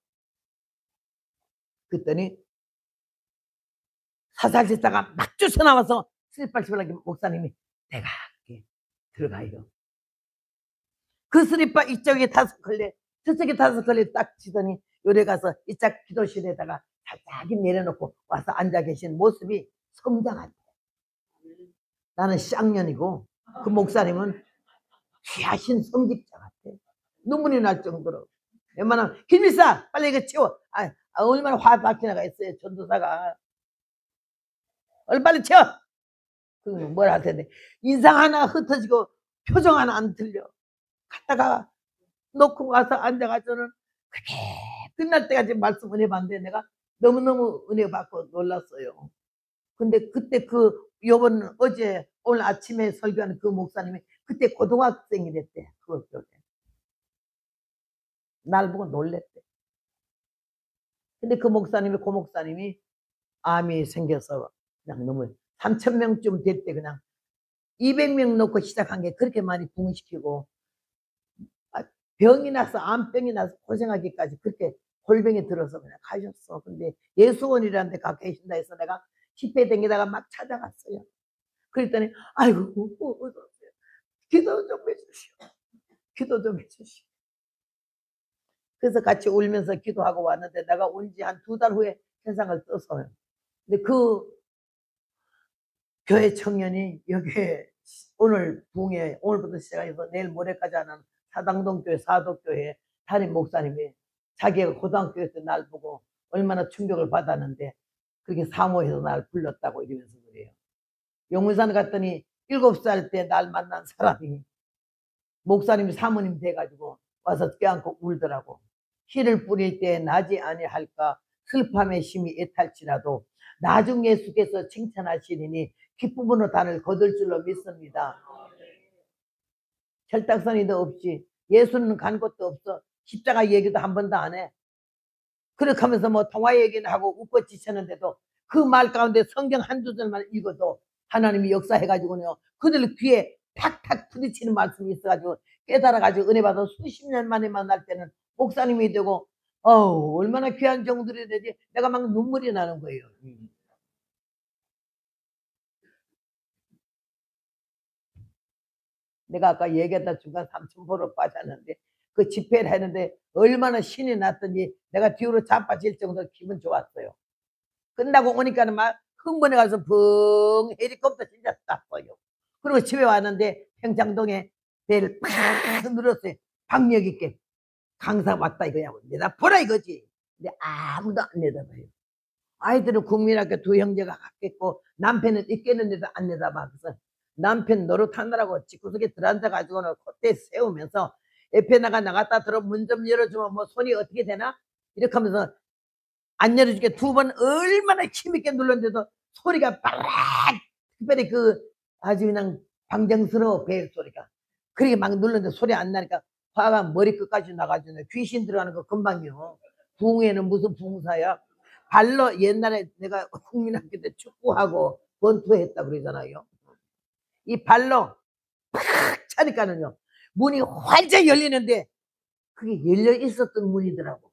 그랬더니 사살짓다가 막 쫓아 나와서 쓰리바 집으려고 목사님이 내가 할게. 들어가요. 그 쓰리바 이쪽에 5걸레 저쪽에 5걸레 딱 치더니 요래 가서 이짝 기도실에다가 살짝 내려놓고 와서 앉아 계신 모습이 성장 같아. 나는 쌍년이고 그 목사님은 귀하신 성직자 같아. 눈물이 날 정도로. 웬만하면 김일사 빨리 이거 치워. 얼마나 화박히나가 있어요. 전도사가. 얼른 빨리 치워. 뭐라 할 텐데 인상 하나 흩어지고 표정 하나 안 틀려. 갔다가 놓고 와서 앉아가지고는 그렇게 끝날 때까지 말씀 은혜 받는데 내가 너무너무 은혜 받고 놀랐어요. 근데 그때 요번 어제 오늘 아침에 설교하는 그 목사님이 그때 고등학생이랬대. 그 교회. 날 보고 놀랬대. 근데 그 목사님이 암이 생겨서 그냥 너무 3,000명쯤 될 때 그냥 200명 놓고 시작한 게 그렇게 많이 부흥시키고 병이 나서 암병이 나서 고생하기까지 그렇게 골병이 들어서 그냥 가셨어. 근데 예수원이라는 데 가 계신다 해서 내가 집회 댕기다가 막 찾아갔어요. 그랬더니 아이고 기도 좀 해주시오. 기도 좀 해주시오. 그래서 같이 울면서 기도하고 왔는데 내가 온 지 한 2달 후에 세상을 떠서요. 근데 그 교회 청년이 여기에 오늘 부흥회 오늘부터 시작해서 내일 모레까지 하는 사당동 교회 사도교회 담임 목사님이 자기가 고등학교 때 날 보고 얼마나 충격을 받았는데 그렇게 사모해서 날 불렀다고 이러면서 그래요. 용문산 갔더니 7살 때 날 만난 사람이 목사님이 사모님 돼가지고 와서 껴안고 울더라고. 씨를 뿌릴 때 나지 아니할까 슬픔의 심이 애탈지라도 나중 예수께서 칭찬하시리니 기쁨으로 단을 거둘 줄로 믿습니다. 혈당선이도 없이 예수는 간 것도 없어. 십자가 얘기도 한 번도 안 해. 그렇게 하면서 뭐 통화 얘기는 하고 웃고 지쳤는데도 그 말 가운데 성경 한두 절만 읽어도 하나님이 역사해가지고요. 그들 귀에 탁탁 부딪히는 말씀이 있어가지고 깨달아가지고 은혜 받아 수십 년 만에 만날 때는 목사님이 되고 얼마나 귀한 정들이 되지. 내가 막 눈물이 나는 거예요. 내가 아까 얘기했다 중간 삼천포로 빠졌는데 그 집회를 했는데 얼마나 신이 났던지 내가 뒤로 자빠질 정도로 기분 좋았어요. 끝나고 오니까는 막 흥분해 가서 붕 헬리콥터 진짜 딱 보여. 그리고 집에 왔는데 평창동에 배를 팍 눌렀어요. 박력 있게. 강사 왔다 이거야. 내다보라 이거지. 근데 아무도 안 내다봐요. 아이들은 국민학교 2형제가 갔겠고 남편은 있겠는데도 안 내다봐. 그래서 남편 노릇하느라고 집구석에 들어앉아가지고는 콧대 세우면서 옆에 나갔다 들어 문 좀 열어주면 뭐 손이 어떻게 되나? 이렇게 하면서 안 열어주게 2번 얼마나 힘있게 눌렀는데도 소리가 빠락, 특별히 아주 그냥 방정스러워, 배 소리가. 그렇게 막 눌렀는데 소리 안 나니까 화가 머리끝까지 나가지고 귀신 들어가는 거 금방요. 붕에는 무슨 붕사야? 발로 옛날에 내가 국민학교 때 축구하고 권투했다 그러잖아요. 이 발로 팍 차니까는요. 문이 활짝 열리는데 그게 열려 있었던 문이더라고.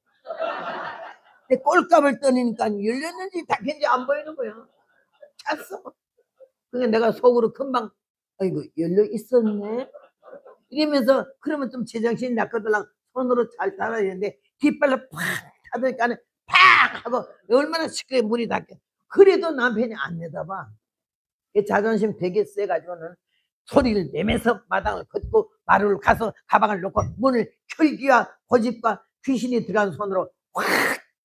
근데 꼴값을 떠니니까 열렸는지 닫혔는지 안 보이는 거야. 찼어. 그게 내가 속으로 금방 아이고 열려 있었네. 이러면서 그러면 좀 제정신이 났거든. 손으로 잘 따라야 되는데 뒷발로 팍 하니까 팍 하고 얼마나 쉽게 문이 닫혀. 그래도 남편이 안 내다봐. 자존심 되게 세가지고는 소리를 내면서 마당을 걷고 마루를 가서 가방을 놓고 문을 혈기와 고집과 귀신이 들어간 손으로 확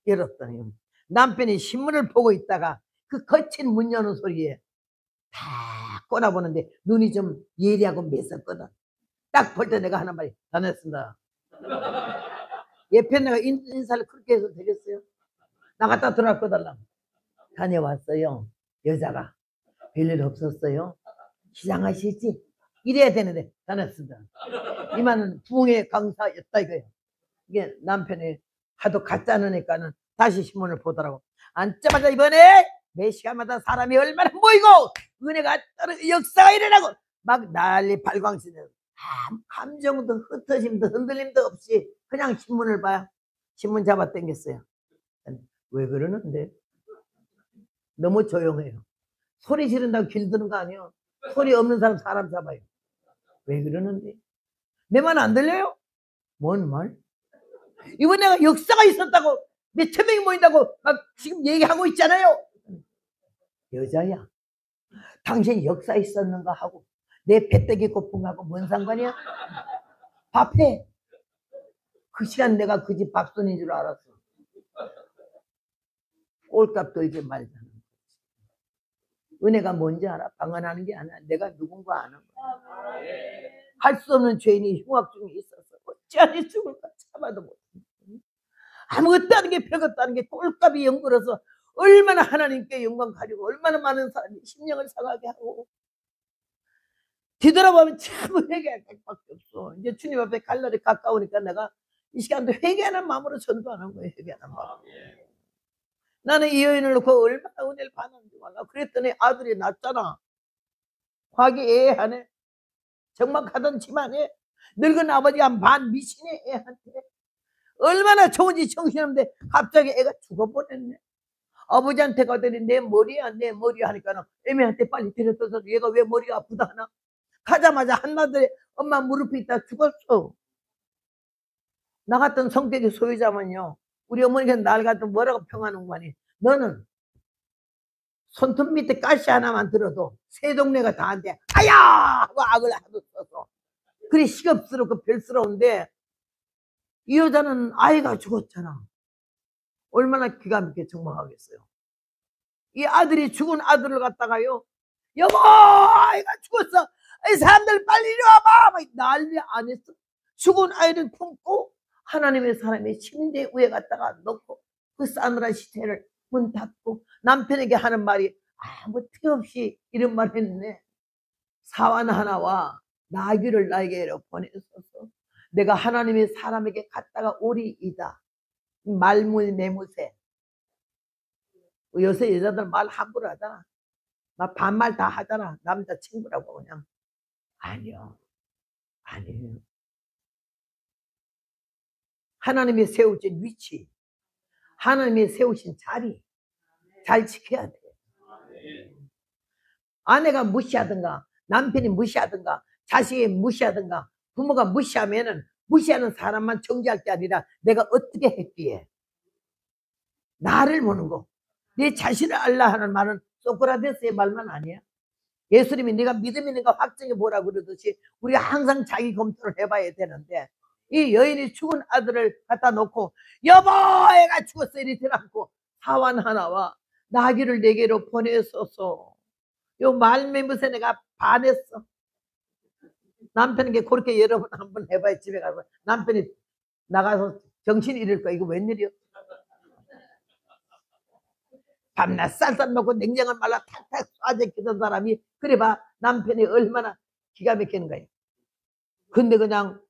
열었더니 남편이 신문을 보고 있다가 그 거친 문 여는 소리에 다 꼬라보는데 눈이 좀 예리하고 맸었거든. 딱 볼 때 내가 하는 말이 다녔습니다. 옆에 내가 인사를 그렇게 해서 되겠어요? 나갔다 들어왔거든. 다녀왔어요. 여자가 별일 없었어요. 시장하시지? 이래야 되는데 다녔습니다. 이만은 부흥의 강사였다 이거예요. 이게 남편이 하도 가짜 않으니까는 다시 신문을 보더라고. 앉자마자 이번에 매 시간마다 사람이 얼마나 모이고 은혜가 역사가 일어나고 막 난리 발광시네요. 감정도 흩어짐도 흔들림도 없이 그냥 신문을 봐요. 신문 잡아 당겼어요. 왜 그러는데? 너무 조용해요. 소리 지른다고 길드는 거 아니에요. 소리 없는 사람 잡아요. 왜 그러는데? 내 말 안 들려요? 뭔 말? 이거 내가 역사가 있었다고 몇천 명이 모인다고 막 지금 얘기하고 있잖아요. 여자야. 당신 역사 있었는가 하고 내 배때기 고픈가하고 뭔 상관이야? 밥해. 그 시간 내가 그 집 밥순인 줄 알았어. 꼴값 들지 말잖아. 은혜가 뭔지 알아? 방언하는 게 아니야. 내가 누군가 아는 거야. 할 수 없는 죄인이 흉악 중에 있어서 어찌하니 죽을까 참아도 못해. 아무것도 아닌 게 별것도 아닌 게 꼴값이 영불어서 얼마나 하나님께 영광 가지고 얼마나 많은 사람이 심령을 상하게 하고 뒤돌아보면 참 회개할 것밖에 없어. 이제 주님 앞에 갈 날이 가까우니까 내가 이 시간도 회개하는 마음으로 전도하는 거예요. 회개하는 마음. 나는 이 여인을 놓고 얼마나 은혜를 받는지 몰라. 그랬더니 아들이 낳았잖아. 화기애애하네. 정막하던 집안에 늙은 아버지가 반 미신의 애한테 얼마나 좋은지 정신없는데 갑자기 애가 죽어버렸네. 아버지한테 가더니 내 머리야 하니까 애매한테 빨리 데려다서 얘가 왜 머리가 아프다 하나. 가자마자 한마디에 엄마 무릎이 있다 죽었어. 나 같은 성격의 소유자면요. 우리 어머니가 날 갖다 뭐라고 평하는구만이. 너는 손톱 밑에 가시 하나만 들어도 새 동네가 다 한대. 아야! 하고 악을 하도 써서. 그래 시겁스럽고 별스러운데 이 여자는 아이가 죽었잖아. 얼마나 기가 막히게 정망하겠어요. 이 아들이 죽은 아들을 갖다가요. 여보 아이가 죽었어. 이 사람들 빨리 이리 와봐. 막 난리 안 했어. 죽은 아이를 품고 하나님의 사람의 침대 위에 갖다가 넣고 그 싸늘한 시체를 문 닫고 남편에게 하는 말이 아무 티 없이 이런 말 했네. 사환 하나와 나귀를 나에게 보내소서. 내가 하나님의 사람에게 갔다가 오리이다. 말무내무새. 요새 여자들 말 함부로 하잖아. 막 반말 다 하잖아. 남자 친구라고 그냥. 아니요. 아니에요. 하나님이 세우신 위치, 하나님이 세우신 자리 잘 지켜야 돼. 아내가 무시하든가 남편이 무시하든가 자식이 무시하든가 부모가 무시하면은 무시하는 사람만 정죄할 게 아니라 내가 어떻게 했기에 나를 보는 거. 내 자신을 알라 하는 말은 소크라테스의 말만 아니야. 예수님이 네가 믿음 있는가 확증해 보라 그러듯이 우리가 항상 자기 검토를 해봐야 되는데, 이 여인이 죽은 아들을 갖다 놓고 여보 애가 죽었어 이러지 않고 사환 하나와 나귀를 4개로 보내소서. 요 말매무새 내가 반했어. 남편에게 그렇게 여러분 한번 해봐요. 집에 가서 남편이 나가서 정신 잃을 거야. 이거 웬일이야? 밤낮 쌀쌀 먹고 냉장을 말라 탁탁 쏴제키던 사람이 그래 봐 남편이 얼마나 기가 막히는 거예요. 근데 그냥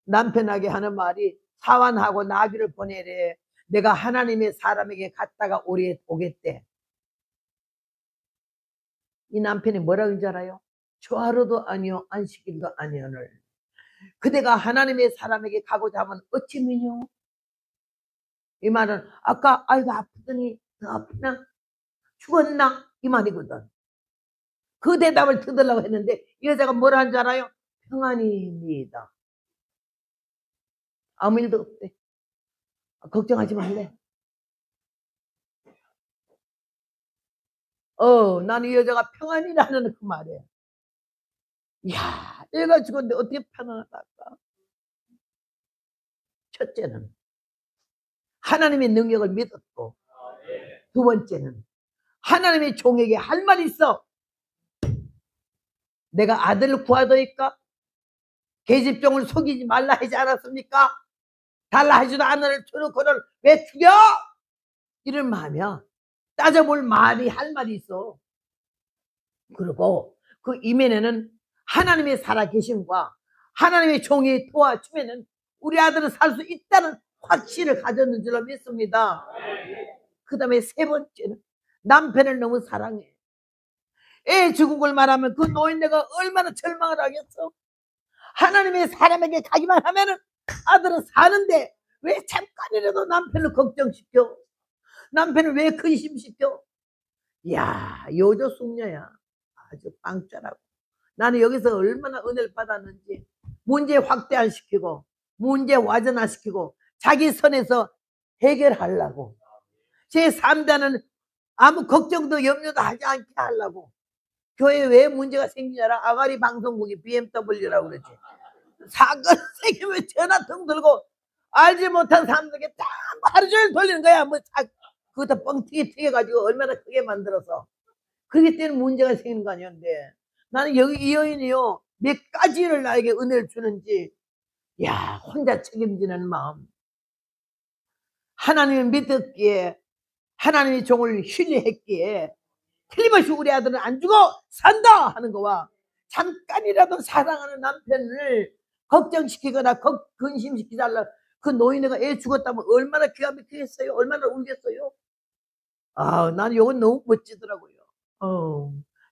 남편에게 하는 말이 사환하고 나귀를 보내래. 내가 하나님의 사람에게 갔다가 오겠대. 이 남편이 뭐라고 하는지 알아요? 주하루도 아니요 안식일도 아니오늘 그대가 하나님의 사람에게 가고자 하면 어찌 미뇨? 이 말은 아까 아이고 아프더니 더 아프나? 죽었나? 이 말이거든. 그 대답을 듣으려고 했는데 이 여자가 뭐라 하는지 알아요? 평안입니다. 아무 일도 없대. 걱정하지 말래. 나는 이 여자가 평안이라는 그 말이에요. 이야, 얘가 죽었는데 어떻게 평안하달까? 첫째는 하나님의 능력을 믿었고, 두 번째는 하나님의 종에게 할 말이 있어. 내가 아들을 구하더니까 계집종을 속이지 말라 하지 않았습니까? 달라 하지도 않을 저놓고는 왜 죽여? 이런 마음이야. 따져볼 말이 할 말이 있어. 그리고 그 이면에는 하나님의 살아계심과 하나님의 종이 도와주면은 우리 아들은 살 수 있다는 확신을 가졌는 줄로 믿습니다. 그 다음에 세 번째는 남편을 너무 사랑해. 애 죽은 걸 말하면 그 노인네가 얼마나 절망을 하겠어. 하나님의 사람에게 가기만 하면은 아들은 사는데 왜 잠깐이라도 남편을 걱정시켜? 남편을 왜 근심시켜? 이야, 요조 숙녀야. 아주 빵짜라고. 나는 여기서 얼마나 은혜를 받았는지. 문제 확대 안 시키고 문제 와전화시키고 자기 선에서 해결하려고. 제 3단은 아무 걱정도 염려도 하지 않게 하려고. 교회에 왜 문제가 생기냐라 아가리 방송국이 BMW라고 그러지. 사건 생기면 전화통 들고 알지 못한 사람들에게 딱 하루 종일 돌리는 거야. 뭐 그것도 뻥튀기 튀겨가지고 얼마나 크게 만들어서. 그렇기 때문에 문제가 생기는 거 아니었는데 나는 여기 이 여인이요 몇 가지를 나에게 은혜를 주는지 야 혼자 책임지는 마음, 하나님을 믿었기에 하나님의 종을 신뢰했기에 틀림없이 우리 아들은 안 죽어 산다 하는 거와 잠깐이라도 사랑하는 남편을 걱정시키거나 근심시키지 않으려 그 노인네가 애 죽었다면 얼마나 기가 막히겠어요? 얼마나 울겠어요? 나는 이건 너무 멋지더라고요.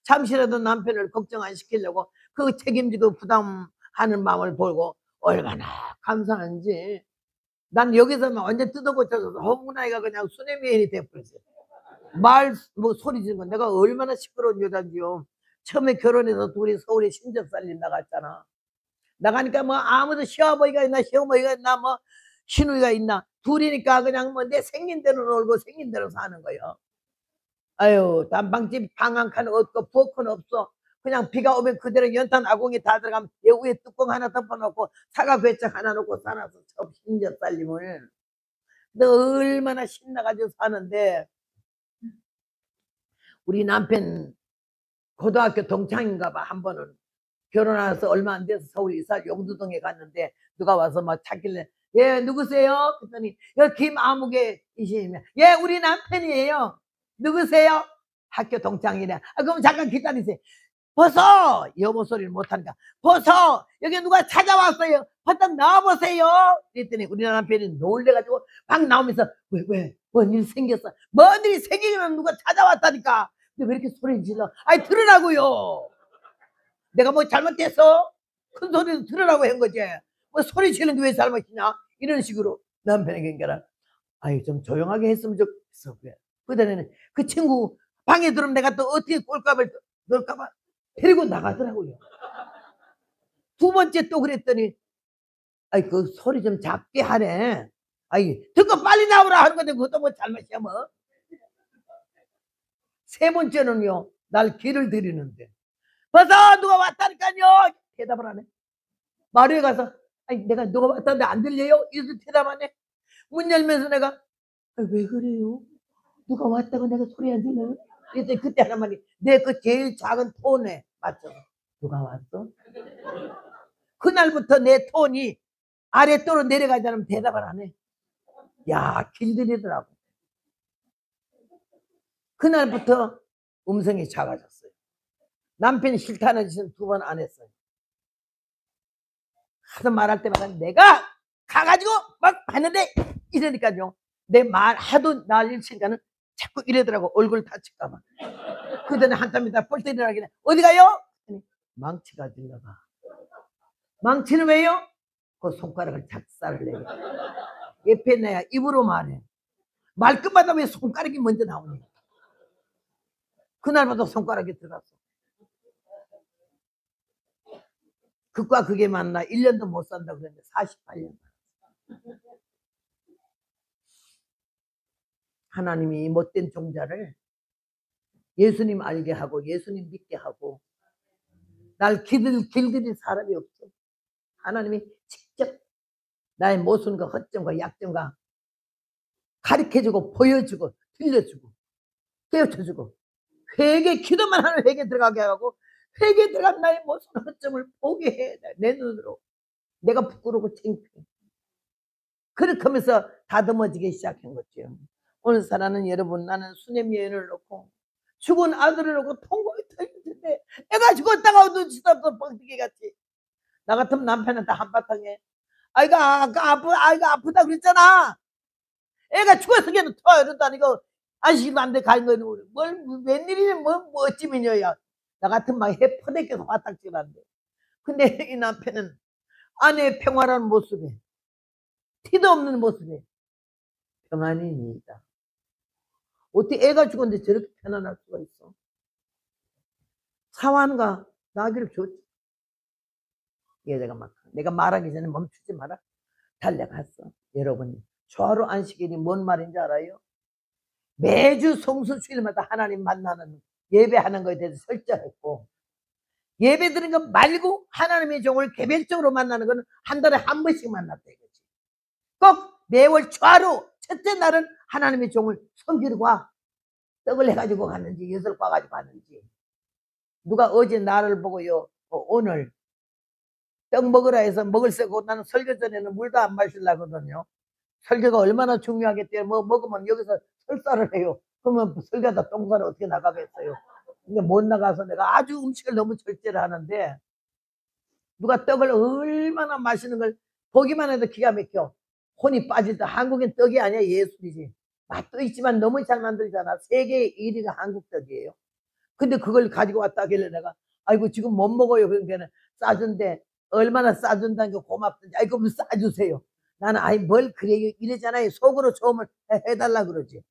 잠시라도 남편을 걱정 안 시키려고 그 책임지고 부담하는 마음을 보고 얼마나 감사한지. 난 여기서는 완전 뜯어고쳐서 허문아이가 그냥 수뇌미인이 돼버렸어요. 뭐 소리 지르는 건 내가 얼마나 시끄러운 여잔지요. 처음에 결혼해서 둘이 서울에 신접살림 나갔잖아. 나가니까 뭐 아무도 시어머니가 있나 시어머니가 있나 뭐 시누이가 있나 둘이니까 그냥 뭐 내 생긴 대로 놀고 생긴 대로 사는 거예요. 아유 단방집 방 한 칸 없고 부엌은 없어. 그냥 비가 오면 그대로 연탄 아궁이 다 들어가면 내 위에 뚜껑 하나 덮어놓고 사과 괴짝 하나 놓고 살아서 저 신접살림을. 근데 얼마나 신나가지고 사는데 우리 남편 고등학교 동창인가 봐. 한 번은 결혼해서 얼마 안 돼서 서울 이사 용두동에 갔는데 누가 와서 막 찾길래 예 누구세요? 그랬더니 김아무개 이시면 예 우리 남편이에요. 누구세요? 학교 동창이래. 그럼 잠깐 기다리세요. 벗어! 여보 소리를 못하니까 벗어! 여기 누가 찾아왔어요. 버떡 나와보세요. 그랬더니 우리 남편이 놀래가지고 막 나오면서 왜? 뭔 일 생겼어? 뭔 일이 생기면 누가 찾아왔다니까. 근데 왜 이렇게 소리를 질러? 아이 들으라고요. 내가 뭐 잘못됐어? 큰 소리도 들으라고 한 거지. 뭐 소리 지르는 게 왜 잘못이냐? 이런 식으로 남편에게 얘기하라. 아이 좀 조용하게 했으면 좋겠어. 그다음에는 그 친구 방에 들으면 내가 또 어떻게 꼴값을 넣을까봐 데리고 나가더라고요. 두 번째 또 그랬더니 아이 그 소리 좀 작게 하래. 아이 듣고 빨리 나오라 하는 건데 그것도 뭐 잘못이야 뭐. 세 번째는요 날 길을 들이는데 벌써 누가 왔다니까요. 대답을 안 해. 마루에 가서 아니 내가 누가 왔다는데 안 들려요? 이래도 대답 안 해. 문 열면서 내가 왜 그래요? 누가 왔다고 내가 소리 안 들려요? 그랬더니 그때 하는 말이 내 그 제일 작은 톤에 맞춰. 누가 왔어? 그날부터 내 톤이 아래또로 내려가지 않으면 대답을 안 해. 야, 길들이더라고. 그날부터 음성이 작아졌어요. 남편이 싫다는 짓은 2번 안 했어요. 하도 말할 때마다 내가 가가지고 막 하는데 이러니까요. 내 말 하도 난리를 치니까는 자꾸 이러더라고. 얼굴 다칠까봐. 그 전에 한참 있다 볼 때리라길래 어디 가요? 망치가 들려가. 망치는 왜요? 그 손가락을 작살을 내고. 옆에 내야 입으로 말해. 말끝마다 왜 손가락이 먼저 나오니? 그날부터 손가락이 들어갔어. 극과 극에 만나 1년도 못 산다고 그랬는데 48년. 하나님이 이 못된 종자를 예수님 알게 하고 예수님 믿게 하고 날 길들일 사람이 없어. 하나님이 직접 나의 모순과 허점과 약점과 가르쳐주고 보여주고 들려주고 깨우쳐주고 회개 기도만 하는 회개 들어가게 하고 회개 들어간 나의 모순 허점을 보게 해. 내 눈으로. 내가 부끄러우고 창피해. 그렇게 하면서 다듬어지기 시작한 거죠. 오늘 살아는 여러분 나는 수냄 여인을 놓고 죽은 아들을 놓고 통곡이 터지는데 애가 죽었다가 눈치도 없어 뻥튀기 같이. 나 같으면 남편한테 한바탕에 아이가 아프다 그랬잖아. 애가 죽었어 걔는 토 이런다니 이거 안심도 안 돼 가는 거는 뭘 웬일이냐 뭐 어찌면요야. 나 같으면 막 해퍼대껴서 화딱지는데 근데 이 남편은 아내의 평화로운 모습에 티도 없는 모습에 평안입니다. 어떻게 애가 죽었는데 저렇게 편안할 수가 있어? 사환과 나기를 줬지. 내가 말하기 전에 멈추지 마라. 달려갔어. 여러분 초하루 안식일이 뭔 말인지 알아요? 매주 성수주일마다 하나님 만나는 예배하는 것에 대해서 설정했고 예배 드리는 거 말고 하나님의 종을 개별적으로 만나는 거는 한 달에 한 번씩 만났다 이거지. 꼭 매월 초하루 첫째 날은 하나님의 종을 섬기러 가. 떡을 해가지고 갔는지 엿을 꽈가지고 갔는지 누가 어제 나를 보고요 오늘 떡 먹으라 해서 먹을 새고 나는 설교 전에는 물도 안 마시려거든요. 설교가 얼마나 중요하겠대요. 뭐 먹으면 여기서 설사를 해요. 그러면 설교하다 똥살을 어떻게 나가겠어요. 근데 못 나가서 내가 아주 음식을 너무 절제를 하는데 누가 떡을 얼마나 맛있는 걸 보기만 해도 기가 막혀. 혼이 빠질다. 한국엔 떡이 아니야 예술이지. 맛도 있지만 너무 잘 만들잖아. 세계 1위가 한국 떡이에요. 근데 그걸 가지고 왔다 하길래 내가 아이고 지금 못 먹어요. 그러니까 싸준데 얼마나 싸준다는 게 고맙든지 아이고 그럼 싸주세요. 나는 아이 뭘 그래 이러잖아요. 속으로 좋으면 해달라 그러지.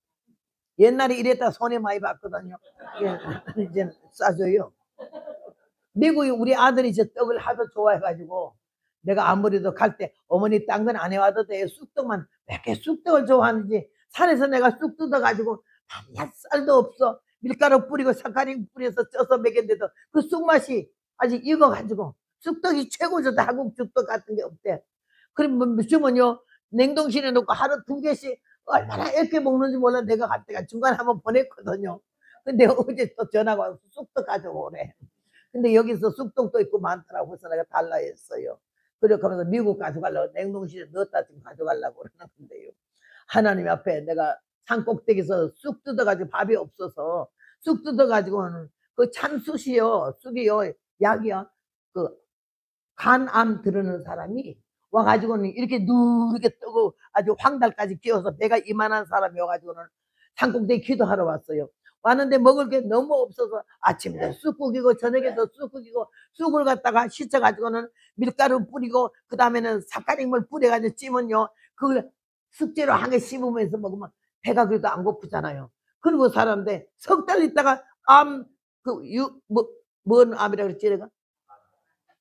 옛날에 이랬다 손해 많이 봤거든요. 예, 이제 싸줘요. 미국에 우리 아들이 저 떡을 하도 좋아해가지고 내가 아무래도 갈 때 어머니 딴 건 안 해와도 돼. 쑥떡만 왜 이렇게 쑥떡을 좋아하는지 산에서 내가 쑥 뜯어가지고 밤낮 쌀도 없어. 밀가루 뿌리고 사카린 뿌려서 쪄서 먹였는데도 그 쑥맛이 아직 익어가지고 쑥떡이 최고죠. 한국 쑥떡 같은 게 없대. 그럼 주면요 냉동실에 넣고 하루 2개씩 얼마나 이렇게 먹는지 몰라. 내가 갈 때가 중간에 한번 보냈거든요. 근데 어제 또 전화가 와서 쑥떡 가져오래. 근데 여기서 쑥떡도 있고 많더라고. 그래서 내가 달라 했어요. 그렇게 하면서 미국 가져가려고 냉동실에 넣었다 지금 가져가려고 그러는 건데요. 하나님 앞에 내가 산 꼭대기에서 쑥 뜯어가지고 밥이 없어서 쑥 뜯어가지고는 그 참쑥이요. 쑥이요. 약이요. 그 간암 들으는 사람이 와가지고는 이렇게 누르게 뜨고 아주 황달까지 끼워서 배가 이만한 사람이 와가지고는 산꼭대기 기도하러 왔어요. 왔는데 먹을 게 너무 없어서 아침에 쑥국이고 저녁에도 쑥국이고 쑥을 갖다가 씻어가지고는 밀가루 뿌리고 그 다음에는 사카린물 뿌려가지고 찌면요 그걸 숙제로 한 개 씹으면서 먹으면 배가 그래도 안 고프잖아요. 그리고 사람들 석 달 있다가 뭔 암이라 그랬지 내가?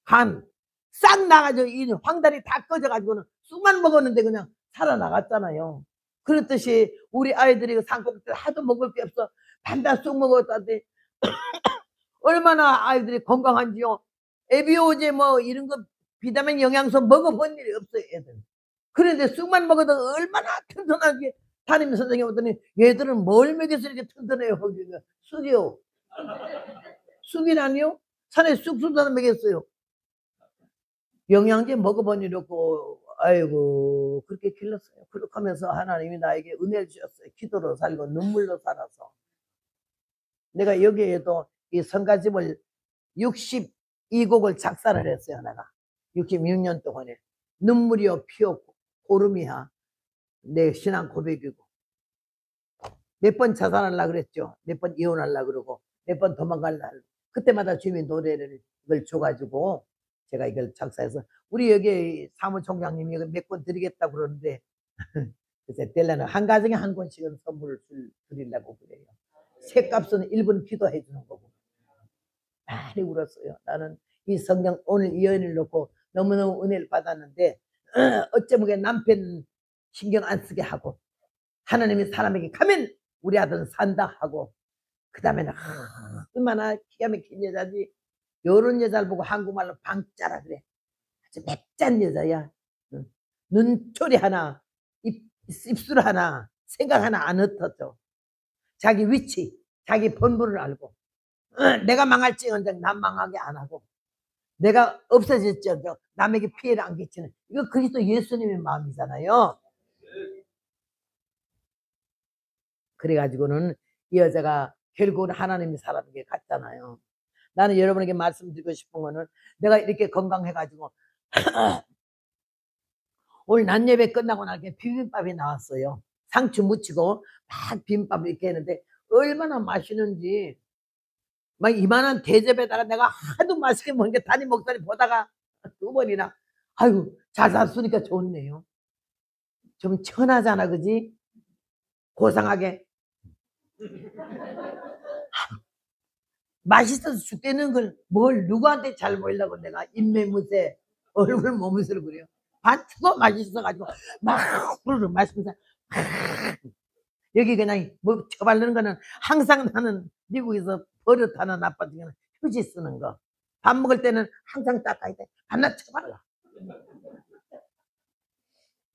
간 싹 나가지고 이 황달이 다 꺼져가지고는 쑥만 먹었는데 그냥 살아나갔잖아요. 그렇듯이 우리 아이들이 산꼭대기 하도 먹을 게 없어 반달 쑥 먹었다는데 얼마나 아이들이 건강한지요. 에비오제 뭐 이런 거 비타민 영양소 먹어본 일이 없어요, 애들. 그런데 쑥만 먹어도 얼마나 튼튼하게 담임 선생님 오더니 얘들은 뭘 먹여서 이렇게 튼튼해요? 거기가 쑥이요. 쑥이라니요? 산에 쑥수도 먹였어요. 영양제 먹어본 일 없고 아이고 그렇게 길렀어요. 그렇게 하면서 하나님이 나에게 은혜를 주셨어요. 기도로 살고 눈물로 살아서. 내가 여기에도 이 성가집을 62곡을 작사를 했어요. 내가 66년 동안에. 눈물이요 피요 고름이야 내 신앙 고백이고, 몇 번 자살하려고 그랬죠. 몇 번 이혼하려고 그러고 몇 번 도망가려고. 그때마다 주님이 노래를 이걸 줘가지고 제가 이걸 작사해서, 우리 여기 사무총장님이 몇 권 드리겠다고 그러는데 그래서 델라는 한 가정에 한 권씩은 선물을 드리려고 그래요. 새값은 1분 기도해 주는 거고. 많이 울었어요. 나는 이 성경 오늘 이 연을 놓고 너무너무 은혜를 받았는데 어쩌면 남편 신경 안 쓰게 하고 하나님이 사람에게 가면 우리 아들은 산다 하고, 그 다음에는 얼마나 기가 막힌 여자지. 요런 여자를 보고 한국말로 방짜라 그래. 아주 맵짠 여자야. 눈초리 하나 입술 하나 생각 하나 안 흩어져. 자기 위치 자기 본분을 알고 내가 망할지언정 남 망하게 안 하고 내가 없어질지언정 남에게 피해를 안 끼치는, 이거 그리스도 예수님의 마음이잖아요. 그래가지고는 이 여자가 결국은 하나님의 사람에게 갔잖아요. 나는 여러분에게 말씀드리고 싶은 거는, 내가 이렇게 건강해가지고 오늘 낮 예배 끝나고 나게 비빔밥이 나왔어요. 상추 무치고 막 비빔밥 이렇게 했는데 얼마나 맛있는지, 막 이만한 대접에다가 내가 하도 맛있게 먹은 게 담임 목사님 보다가 2번이나 아이고 잘 샀으니까 좋네요. 좀 천하잖아 그지? 고상하게 맛있어서 죽겠는 걸 뭘 누구한테 잘 보이려고 내가 인매무새 얼굴 몸을 그래요. 반트가 맛있어가지고 막 부르르 맛있면서 여기 그냥 뭐 쳐바르는 거는 항상 나는 미국에서 버릇 하나 나빠지면 휴지 쓰는 거. 밥 먹을 때는 항상 닦아야 돼. 밤낮 쳐발라.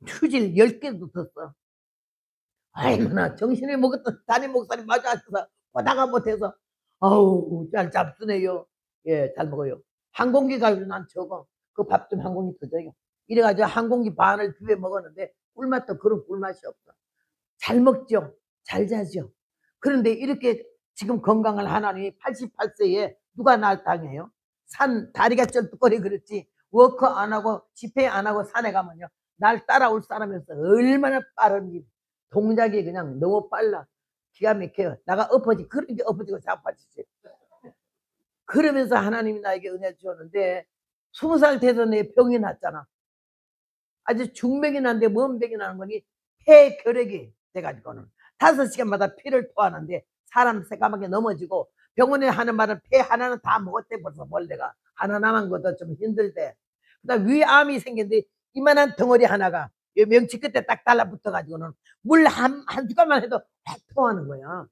휴지를 10개도 뒀어. 얼마나 정신을 먹었던 담임 목사님 마주 앉아서 보다가 못해서 아우 잘 잡수네요. 예, 잘 먹어요. 한 공기 가지고 난 적어. 그 밥 좀 한 공기 더 줘요. 이래가지고 한 공기 반을 비벼 먹었는데 꿀맛도 그런 꿀맛이 없어. 잘 먹죠. 잘 자죠. 그런데 이렇게 지금 건강을 하나님이 88세에 누가 날 당해요? 산 다리가 쩔뚝거리 그렇지 워커 안 하고 집회 안 하고 산에 가면요 날 따라올 사람이었어. 얼마나 빠른지 동작이 그냥 너무 빨라. 기가 막혀요. 나가 엎어지 그렇게 엎어지고 자빠지지. 그러면서 하나님이 나에게 은혜 주었는데 20살 돼서 내 병이 났잖아. 아주 중병이 났는데 뭔 병이 나는 거니? 폐결핵이 돼가지고는 5시간마다 피를 토하는데 사람 새까맣게 넘어지고, 병원에 하는 말은 폐 하나는 다 먹었대. 벌써 벌레가 하나 남은 것도 좀 힘들대. 그다음 위암이 생겼는데 이만한 덩어리 하나가 명치 끝에 딱 달라붙어가지고는 물 한 숟갈만 해도 확 토하는 거야.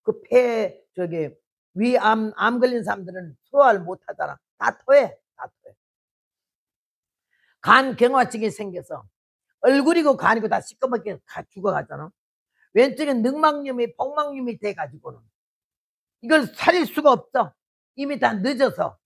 그 폐 저기 암 걸린 사람들은 소화를 못 하잖아. 다 토해. 다 토해. 간 경화증이 생겨서 얼굴이고 간이고 다 시꺼멓게 죽어가잖아. 왼쪽에 늑막염이 복막염이 돼가지고는 이걸 살릴 수가 없어. 이미 다 늦어서.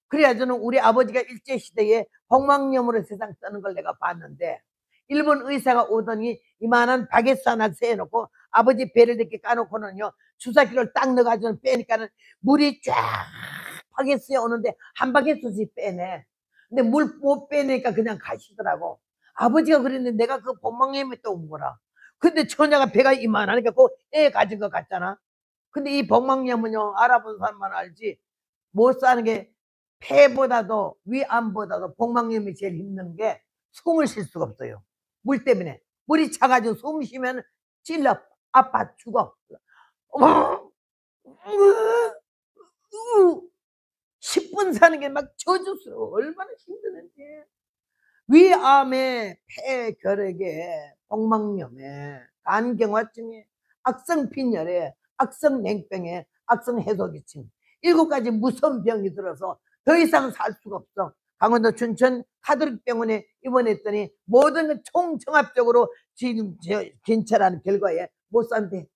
그래가지고는 우리 아버지가 일제시대에 복막염으로 세상 떠는 걸 내가 봤는데, 일본 의사가 오더니 이만한 바게트 하나 세놓고 아버지 배를 이렇게 까놓고는요 주사기를 딱 넣어가지고 빼니까는 물이 쫙 바게트에 오는데 한 바게트씩 빼내. 근데 물 못 빼니까 그냥 가시더라고. 아버지가 그랬는데 내가 그 복막염이 또 온 거라. 근데 처녀가 배가 이만하니까 그 애 가진 것 같잖아. 근데 이 복막염은요 알아본 사람만 알지, 못 사는 게 폐보다도 위암보다도 복막염이 제일 힘든 게 숨을 쉴 수가 없어요. 물 때문에. 물이 차가지고 숨 쉬면 찔러 아파 죽어. 10분 사는 게 막 저주스러워. 얼마나 힘드는지. 위암에 폐결핵에 복막염에 간경화증에 악성빈혈에 악성냉병에 악성해소기침, 7가지 무서운 병이 들어서 더 이상 살 수가 없어. 강원도 춘천 카톨릭병원에 입원했더니 모든 걸 총종합적으로 지금 괜찮다는 결과에 못 산대.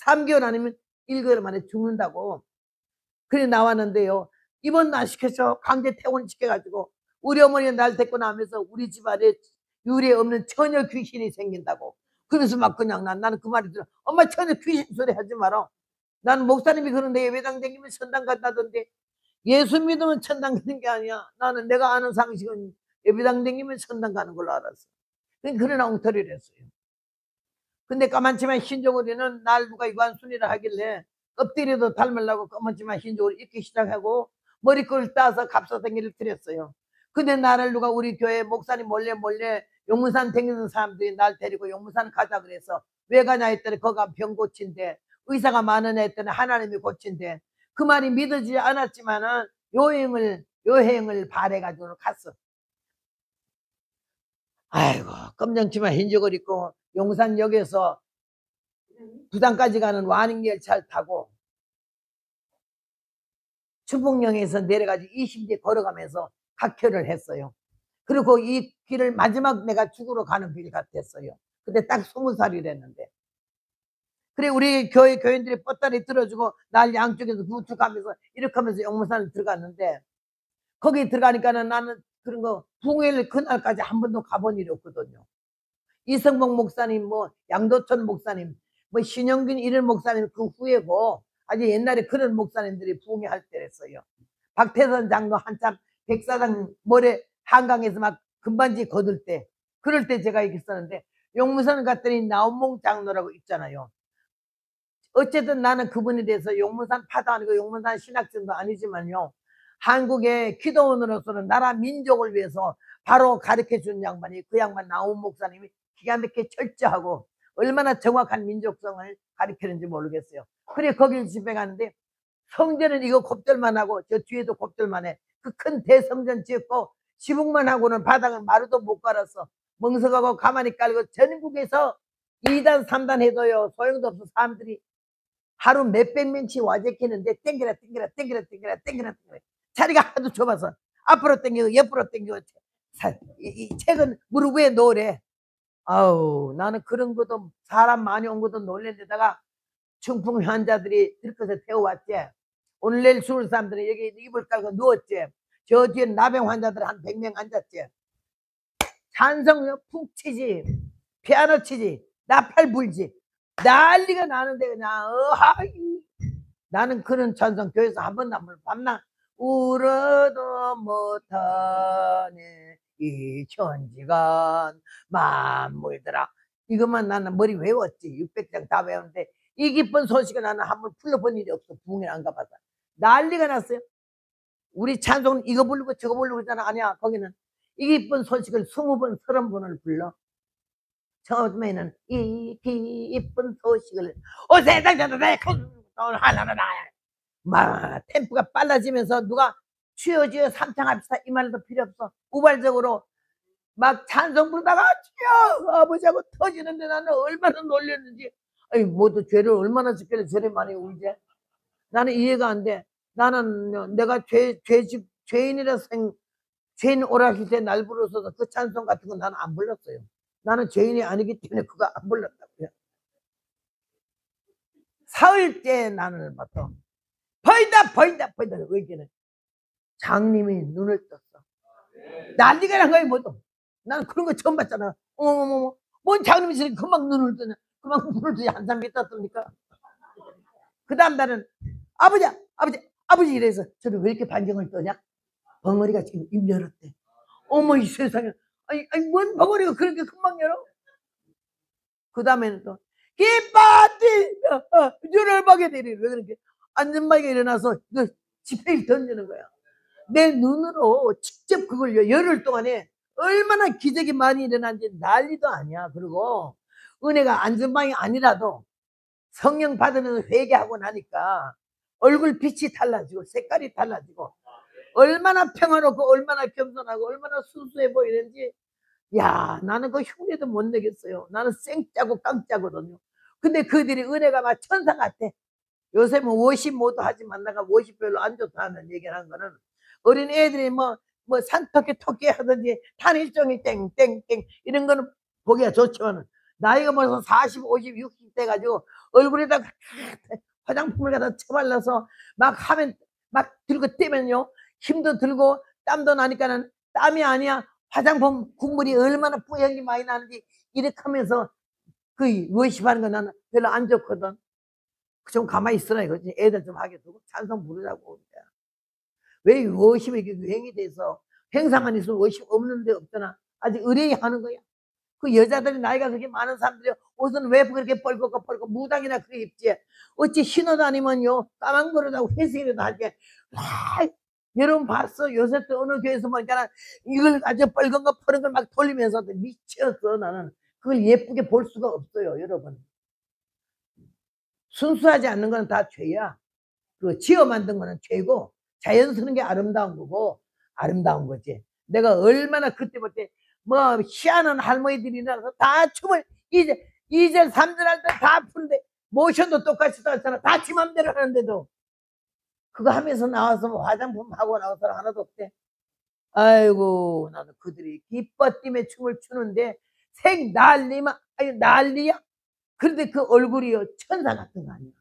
3개월 아니면 1개월 만에 죽는다고. 그래 나왔는데요. 입원 안 시켜서 강제 퇴원시켜가지고 우리 어머니가 날 데리고 나면서 우리 집안에 유례 없는 처녀 귀신이 생긴다고. 그래서 막 그냥 나는 그 말이 들어. 엄마 처녀 귀신 소리 하지 마라. 나는 목사님이 그런데 예배당 다니면 천당 간다던데. 예수 믿으면 천당 가는 게 아니야. 나는 내가 아는 상식은 예배당 다니면 천당 가는 걸로 알았어. 그런 엉터리를 했어요. 근데 까만치만 흰저고리는 날 누가 유한순이라 하길래 엎드려도 닮으려고 까만치만 흰저고리 입기 시작하고 머리끈을 따서 갑사생기를 들였어요. 근데 나를 누가 우리 교회 목사님 몰래 용문산 다니는 사람들이 날 데리고 용문산 가자 그래서 왜 가냐 했더니 거기가 병 고친대. 의사가 많은 애 했더니 하나님이 고친대. 그 말이 믿어지지 않았지만은 여행을 바래가지고 갔어. 아이고 검정치마 흰저고리 입고 용산역에서 부산까지 가는 완행열차를 타고 춘풍역에서 내려가지고 20리 걸어가면서 각혈을 했어요. 그리고 이 길을 마지막 내가 죽으러 가는 길 같았어요. 근데 딱 20살이랬는데. 그래 우리 교회 교인들이 뻗다리 들어주고 날 양쪽에서 부축하면서 이렇게 하면서 용문산을 들어갔는데 거기 들어가니까는 나는 그런 거 붕해를 그날까지 한 번도 가본 일이 없거든요. 이성복 목사님, 뭐 양도천 목사님, 뭐 신영균 이런 목사님 그 후에고 아주 옛날에 그런 목사님들이 부흥할 때랬어요. 박태선 장도 한참 백사장 모래 한강에서 막 금반지 거둘 때 그럴 때 제가 있었는데 용문산 갔더니 나온몽 장로라고 있잖아요. 어쨌든 나는 그분에 대해서 용문산 파도 아니고 용문산 신학생도 아니지만요. 한국의 기도원으로서는 나라 민족을 위해서 바로 가르쳐준 양반이 그 양반 나온 목사님이 기가 막히게 철저하고 얼마나 정확한 민족성을 가르치는지 모르겠어요. 그래 거길 집에 가는데 성전은 이거 곱들만 하고 저 뒤에도 곱들만 해. 그 큰 대성전 지었고 지붕만 하고는 바닥은 마루도 못 깔았어. 멍석하고 가만히 깔고 전국에서 2단 3단 해도요 소용도 없어. 사람들이 하루 몇백 명씩 와제키는데 땡기라 자리가 하도 좁아서 앞으로 땡기고 옆으로 땡기고 이 책은 무릎 위에 놓으래. 아우 나는 그런 것도 사람 많이 온 것도 놀랜데다가 중풍 환자들이 들것에 태워왔지. 오늘 내일 죽을 사람들은 여기 이불 깔고 누웠지. 저 뒤에 나병 환자들 한 100명 앉았지. 찬성 푹 치지 피아노 치지 나팔 불지 난리가 나는데 그냥 나는 그런 찬송 교회에서 한 번도 안 불러. 밤낮 울어도 못하네 이 천지간 만물들아. 이것만 나는 머리 외웠지. 600장 다 외웠는데 이 기쁜 소식을 나는 한 번 불러본 일이 없어. 부흥에 안 가봐서 난리가 났어요. 우리 찬송 이거 부르고 저거 부르고 그러잖아. 아니야 거기는 이 기쁜 소식을 20번 30번을 불러. 처음에는 이 기쁜 소식을 오 세상 전도대 하나나나 막 템포가 빨라지면서 누가 취어지어 삼창합시다 이 말도 필요 없어. 우발적으로 막 찬송 부르다가 주여 아버지하고 터지는데 나는 얼마나 놀렸는지. 아니 모두 죄를 얼마나 짓길래 저래 많이 울지. 나는 이해가 안 돼. 나는 내가 죄인이라 죄인 오락실 때 날 부르셔서 그 찬송 같은 거 나는 안 불렀어요. 나는 죄인이 아니기 때문에 그거 안 불렀다고요. 사흘째 나는 봤어. 보인다 의기는 장님이 눈을 떴어. 난리가 난 거야 뭐도. 나는 그런 거 처음 봤잖아. 어머머머 뭔 장님이 저렇게 금방 눈을 뜨냐. 금방 눈을 뜨냐. 한참 있다 뜹니까. 그 다음 날은 아버지 이래서 저는 왜 이렇게 반경을 떠냐. 벙어리가 지금 입 열었대. 어머 이 세상에 아니 뭔 벙어리가 그렇게 금방 열어. 그 다음에는 또 기빠지 눈을 보게 되리. 왜 그렇게 안전마이가 일어나서 지폐를 던지는 거야. 내 눈으로 직접 그걸 열흘 동안에 얼마나 기적이 많이 일어난지 난리도 아니야. 그리고 은혜가 안전방이 아니라도 성령 받으면서 회개하고 나니까 얼굴 빛이 달라지고 색깔이 달라지고 얼마나 평화롭고 얼마나 겸손하고 얼마나 순수해 보이는지. 야 나는 그 흉내도 못 내겠어요. 나는 생짜고 깡짜거든요. 근데 그들이 은혜가 막 천사 같아. 요새 뭐 워십 모두 하지만 내가 워십 별로 안 좋다는 얘기를 한 거는 어린 애들이 뭐 산토끼 하든지 탄일종이 땡땡땡 이런 거는 보기가 좋지만 나이가 벌써 40, 50, 60 돼가지고 얼굴에다 화장품을 갖다 쳐발라서 막 하면 막 들고 떼면요 힘도 들고 땀도 나니까는 땀이 아니야 화장품 국물이 얼마나 뿌연이 많이 나는지 이렇게 하면서 그 워십하는 거 나는 별로 안 좋거든. 좀 가만히 있으라 이거지. 애들 좀 하게 두고 찬송 부르자고. 왜 워십이 유행이 돼서 행사만 있으면 워십 없는 데 없잖아. 아직 의뢰이 하는 거야. 그 여자들이 나이가 그렇게 많은 사람들이 옷은 왜 그렇게 뻘겋고 무당이나 그렇게 입지. 어찌 신어 다니면요 까만 거로다고 회색이라도 할게. 여러분 봤어? 요새 또 어느 교회에서 보니까 이걸 가지고 뻘건 거 푸른 걸 막 돌리면서 미쳤어. 나는 그걸 예쁘게 볼 수가 없어요. 여러분 순수하지 않는 건 다 죄야. 그 지어 만든 거는 죄고 자연스러운 게 아름다운 거고 아름다운 거지. 내가 얼마나 그때부터 뭐 희한한 할머니들이라서 다 춤을 2절 3절 할 때 다 푸는데 모션도 똑같이 따잖아. 다 지 맘대로 하는데도 그거 하면서 나와서 뭐 화장품 하고 나온 사람 하나도 없대. 아이고 나는 그들이 기뻐 뛰며 춤을 추는데 생 난리만 아니 난리야. 그런데 그 얼굴이요 천사 같은 거 아니야.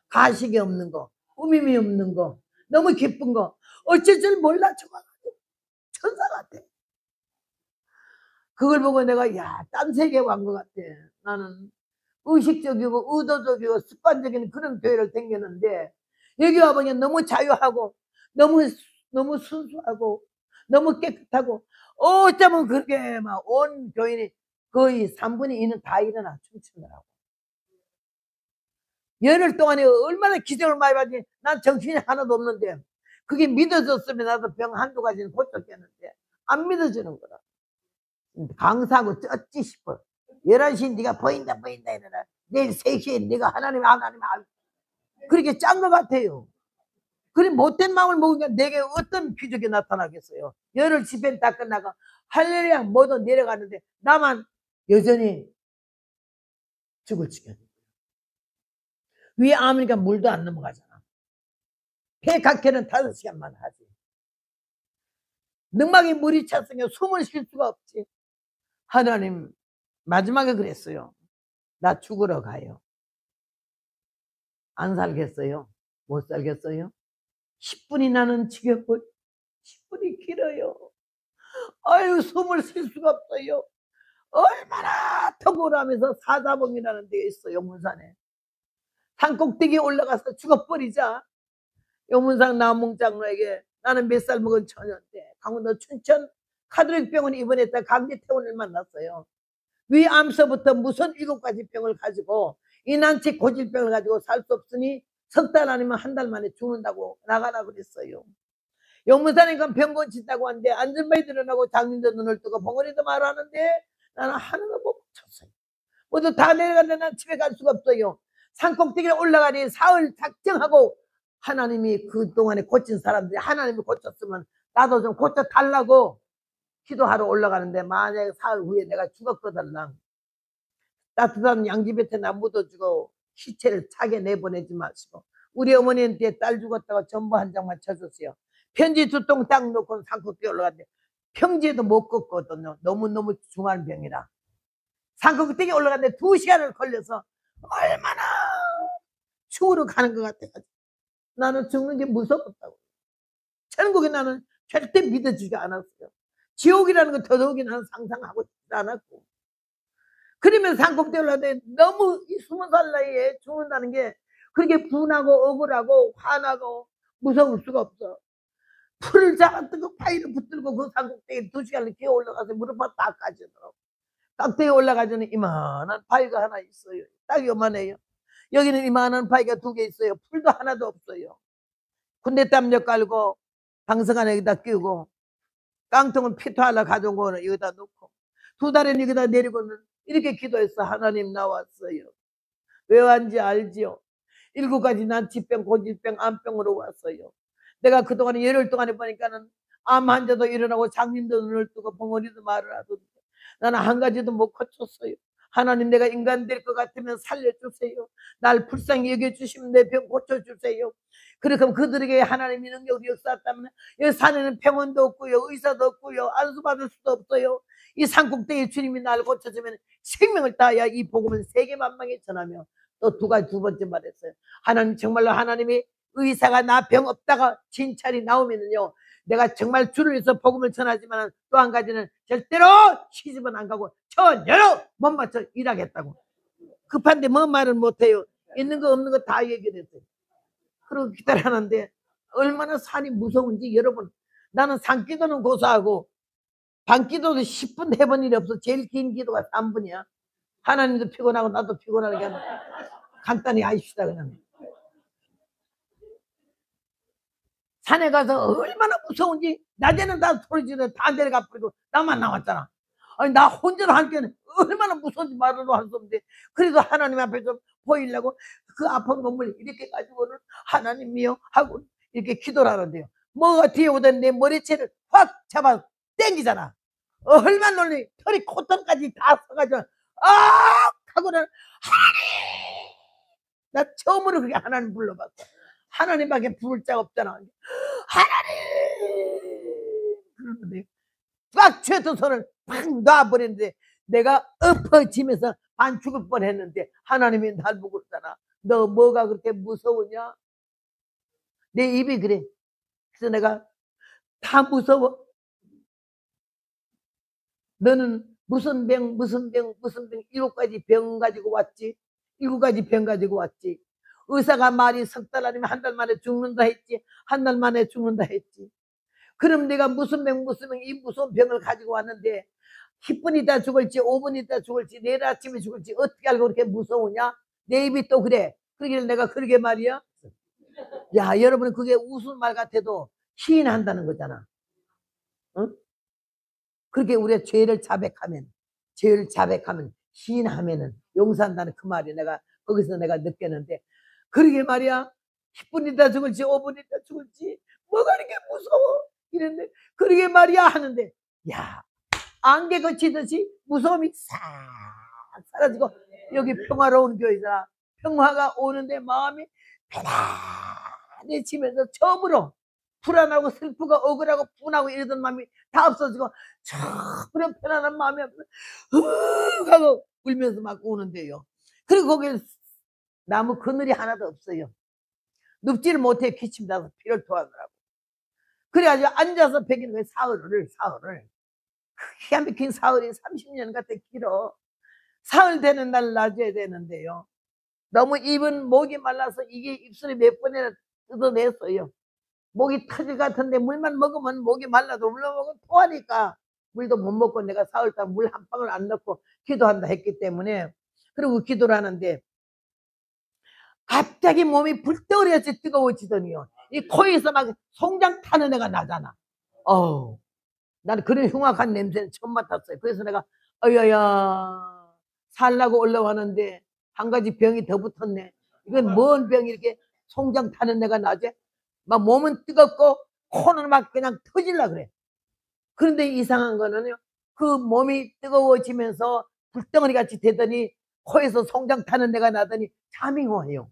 가식이 없는 거 꾸밈이 없는 거 너무 기쁜 거 어쩔 줄 몰라 저거 천사 같아. 그걸 보고 내가 딴 세계에 간 것 같아. 나는 의식적이고 의도적이고 습관적인 그런 교회를 다녔는데 여기 와보니 너무 자유하고 너무 순수하고 너무 깨끗하고 어쩌면 그렇게 막 온 교인이 거의 3분의 2는 다 일어나 춤추더라고. 열흘 동안에 얼마나 기적을 많이 받지. 난 정신이 하나도 없는데 그게 믿어졌으면 나도 병 한두 가지는 고쳤겠는데 안 믿어지는 거라. 강사하고 어찌 싶어. 11시 네가 보인다 이러나 내일 3시에 네가 하나님 그렇게 짠 것 같아요. 그래 못된 마음을 먹으니까 내게 어떤 기적이 나타나겠어요. 열흘 집회는 다 끝나고 할렐루야 모두 내려가는데 나만 여전히 죽을 지경. 위에 아무니까 물도 안 넘어가잖아. 폐각회는 5시간만 하지. 능막에 물이 찼으니까 숨을 쉴 수가 없지. 하나님 마지막에 그랬어요. 나 죽으러 가요. 안 살겠어요? 못 살겠어요? 10분이 나는 지겹고 10분이 길어요. 아유 숨을 쉴 수가 없어요. 얼마나 턱울하면서 사자봉이라는 데에 있어. 용문산에 산꼭대기에 올라가서 죽어버리자. 용문산 남몽 장로에게 나는 몇 살 먹은 처녀인데 강원도 춘천 카톨릭 병원에 입원했다 감기태원을 만났어요. 위암서부터 무슨 7가지 병을 가지고 이난치 고질병을 가지고 살 수 없으니 석 달 아니면 한 달 만에 죽는다고 나가라 그랬어요. 용문산에 가면 병건 짓다고 하는데 안전바이 드러나고 장님도 눈을 뜨고 벙어리도 말하는데 나는 하나도 못 붙였어요. 모두 다 내려갔는데 난 집에 갈 수가 없어요. 산꼭대기에 올라가니 사흘 작정하고 하나님이 그동안에 고친 사람들이 하나님이 고쳤으면 나도 좀 고쳐달라고 기도하러 올라가는데 만약에 사흘 후에 내가 죽었거든. 따뜻한 양지배트 나 묻어주고 시체를 차게 내보내지 마시고 우리 어머니한테 딸 죽었다고 전부 한 장만 쳐줬어요. 편지 2통 딱 놓고 산꼭대기 올라갔는데 평지에도 못 걷거든요. 너무너무 중한 병이라. 산꼭대기 올라갔는데 2시간을 걸려서 얼마나 추우러 가는 것 같아가지고 나는 죽는 게 무섭다고. 천국에 나는 절대 믿어주지 않았어요. 지옥이라는 거 더더욱이 나는 상상하고 싶지 않았고. 그러면 산꼭대기 올라갔는데 너무 20살 나이에 죽는다는 게 그렇게 분하고 억울하고 화나고 무서울 수가 없어. 풀을 잡아뜨고 파이를 붙들고 그 산꼭대기 2시간을 기어 올라가서 무릎을 딱 까지더라고. 꼭대기 올라가서는 이만한 파이가 하나 있어요. 딱 요만해요. 여기는 이만한 파이가 2개 있어요. 풀도 하나도 없어요. 군대땀력 깔고 방석 안에 여기다 끼우고 깡통은 피토하려 가져온 거는 여기다 놓고 2달은 여기다 내리고는 이렇게 기도했어. 하나님 나왔어요. 왜 왔는지 알지요? 7가지 난 지병, 고질병, 암병으로 왔어요. 내가 그동안에 열흘 동안에 보니까는 암 환자도 일어나고 장님도 눈을 뜨고 벙어리도 말을 하던데 나는 한 가지도 못 고쳤어요. 하나님, 내가 인간 될 것 같으면 살려주세요. 날 불쌍히 여겨주시면 내 병 고쳐주세요. 그렇게 그들에게 하나님의 능력이 역사했다면 여기 산에는 병원도 없고요, 의사도 없고요, 안수받을 수도 없어요. 이 산꼭대기에 주님이 날 고쳐주면 생명을 다하여 이 복음을 세계 만방에 전하며, 또 두 번째 말했어요. 하나님, 정말로 하나님이 의사가 나 병 없다가 진찰이 나오면은요, 내가 정말 주를 위해서 복음을 전하지만 또 한 가지는 절대로 시집은 안 가고 전혀로 못 맞춰 일하겠다고. 급한데 뭔 말을 못해요. 있는 거 없는 거 다 얘기를 했어요. 그러고 기다리는데 얼마나 산이 무서운지 여러분, 나는 산기도는 고사하고 반기도도 10분 해본 일이 없어. 제일 긴 기도가 3분이야. 하나님도 피곤하고 나도 피곤하게 하면 간단히 아십시다. 그냥 산에 가서 얼마나 무서운지 낮에는 다 소리 지르고 다 내려가 버리고 나만 나왔잖아. 아니, 나 혼자 하니까 얼마나 무서운지 말로 할 수 없는데, 그래도 하나님 앞에서 보이려고 그 아픈 몸을 이렇게 가지고는 하나님이요 하고 이렇게 기도를 하는데요, 뭐가 뒤에 오던 내 머리채를 확 잡아 당기잖아. 얼마나 놀리, 털이 콧등까지 다 서가지고 아 하고는 하나님, 나 처음으로 그렇게 하나님 불러봤어. 하나님밖에 부를 자가 없잖아. 하나님 그러는데 꽉 쥐었던 손을 팍 놔버렸는데 내가 엎어지면서 안 죽을 뻔했는데 하나님이 날 보고 그러잖아. 너 뭐가 그렇게 무서우냐? 내 입이 그래. 그래서 내가 다 무서워. 너는 무슨 병 7가지 병 가지고 왔지. 7가지 병 가지고 왔지. 의사가 말이 석 달 아니면 한 달 만에 죽는다 했지. 한 달 만에 죽는다 했지. 그럼 내가 무슨 병 이 무서운 병을 가지고 왔는데 10분 있다 죽을지 5분 있다 죽을지 내일 아침에 죽을지 어떻게 알고 그렇게 무서우냐? 내 입이 또 그래. 그러길래 내가 그러게 말이야. 야, 여러분, 그게 웃은 말 같아도 시인한다는 거잖아. 응? 그렇게 우리가 죄를 자백하면 시인하면은 용서한다는 그 말이 내가 거기서 내가 느꼈는데, 그러게 말이야. 10분 있다 죽을지 5분 있다 죽을지 뭐가 이렇게 무서워 이랬는데 그러게 말이야 하는데, 야, 안개 거치듯이 무서움이 싹 사라지고 여기 평화로운 교회잖아. 평화가 오는데 마음이 편안해지면서 처음으로 불안하고 슬프고 억울하고 분하고 이러던 마음이 다 없어지고 처음으로 편안한 마음이 하고 울면서 막 오는데요. 그리고 거기에 나무 그늘이 하나도 없어요. 눕지를 못해 기침 나서 피를 토하더라고. 그래가지고 앉아서 베기는 거예요. 사흘을. 기가 막힌 사흘이 30년 같아 길어. 사흘 되는 날 놔줘야 되는데요. 너무 입은 목이 말라서 이게 입술이 몇 번이나 뜯어냈어요. 목이 터질 같은데 물만 먹으면 목이 말라도 물 먹으면 토하니까 물도 못 먹고 내가 사흘 동안 물 한 방울 안 넣고 기도한다 했기 때문에. 그리고 기도를 하는데 갑자기 몸이 불덩어리같이 뜨거워지더니요, 이 코에서 막 송장 타는 애가 나잖아. 나는 그런 흉악한 냄새는 처음 맡았어요. 그래서 내가 어여야 살라고 올라가는데 한 가지 병이 더 붙었네. 이건 뭔 병이 이렇게 송장 타는 애가 나지? 막 몸은 뜨겁고 코는 막 그냥 터질라 그래. 그런데 이상한 거는요, 그 몸이 뜨거워지면서 불덩어리 같이 되더니 코에서 송장 타는 애가 나더니 잠이 와요.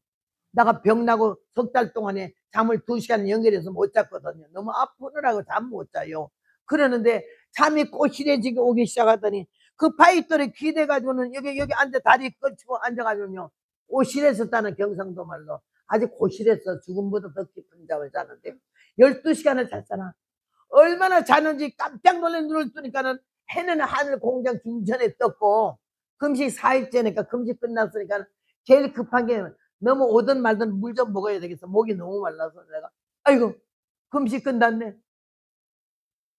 내가 병나고 석 달 동안에 잠을 2시간 연결해서 못 잤거든요. 너무 아프느라고 잠 못 자요. 그러는데 잠이 꼬실해지게 오기 시작하더니 그 파이터를 기대가지고는 여기 앉아 다리 걸치고 앉아가지고요, 오실했었다는 경상도 말로 아주 고실했어. 죽음보다 더 깊은 잠을 자는데 12시간을 잤잖아. 얼마나 자는지 깜짝 놀래 눈을 뜨니까는 해는 하늘 공장 중천에 떴고 금식 4일째니까 금식 끝났으니까 제일 급한 게 너무 오든 말든 물 좀 먹어야 되겠어. 목이 너무 말라서 내가 아이고 금식 끝났네,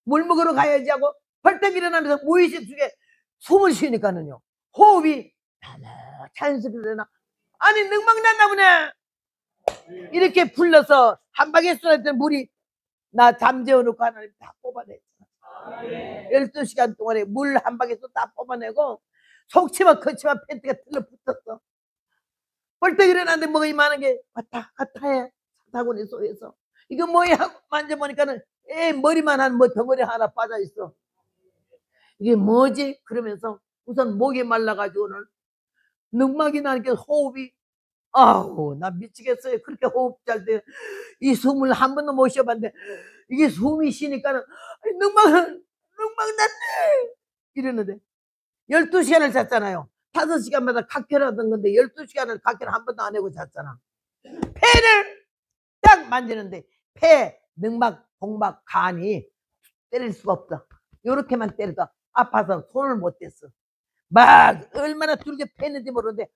물 먹으러 가야지 하고 벌떡 일어나면서 무의식 중에 숨을 쉬니까는요, 호흡이 자연스럽게 나. 아니 능망났나 보네. 이렇게 불러서 한 방에 쏟았던 물이 나 잠재워놓고 하나님 다 뽑아냈잖아. 12시간 동안에 물 한 방에서 다 뽑아내고 속치마 거치마 팬티가 틀려붙었어. 벌떡 일어났는데 뭐가 이만한 게 왔다 갔다 해. 사타구니 속에서 이거 뭐야 하고 만져보니까는 머리만 한 뭐 덩어리 하나 빠져있어. 이게 뭐지? 그러면서 우선 목이 말라가지고는 능막이 나니까 호흡이, 아우, 나 미치겠어요. 그렇게 호흡 잘 때, 이 숨을 한 번도 못 쉬어봤는데, 이게 숨이 쉬니까는, 능막 났네! 이러는데, 12시간을 잤잖아요. 5시간마다 각혈하던 건데, 12시간을 각혈 한 번도 안 하고 잤잖아. 폐를 딱 만지는데, 폐, 능막, 복막, 간이 때릴 수가 없어. 요렇게만 때려도 아파서 손을 못 댔어. 막 얼마나 두르게 패는지 모르는데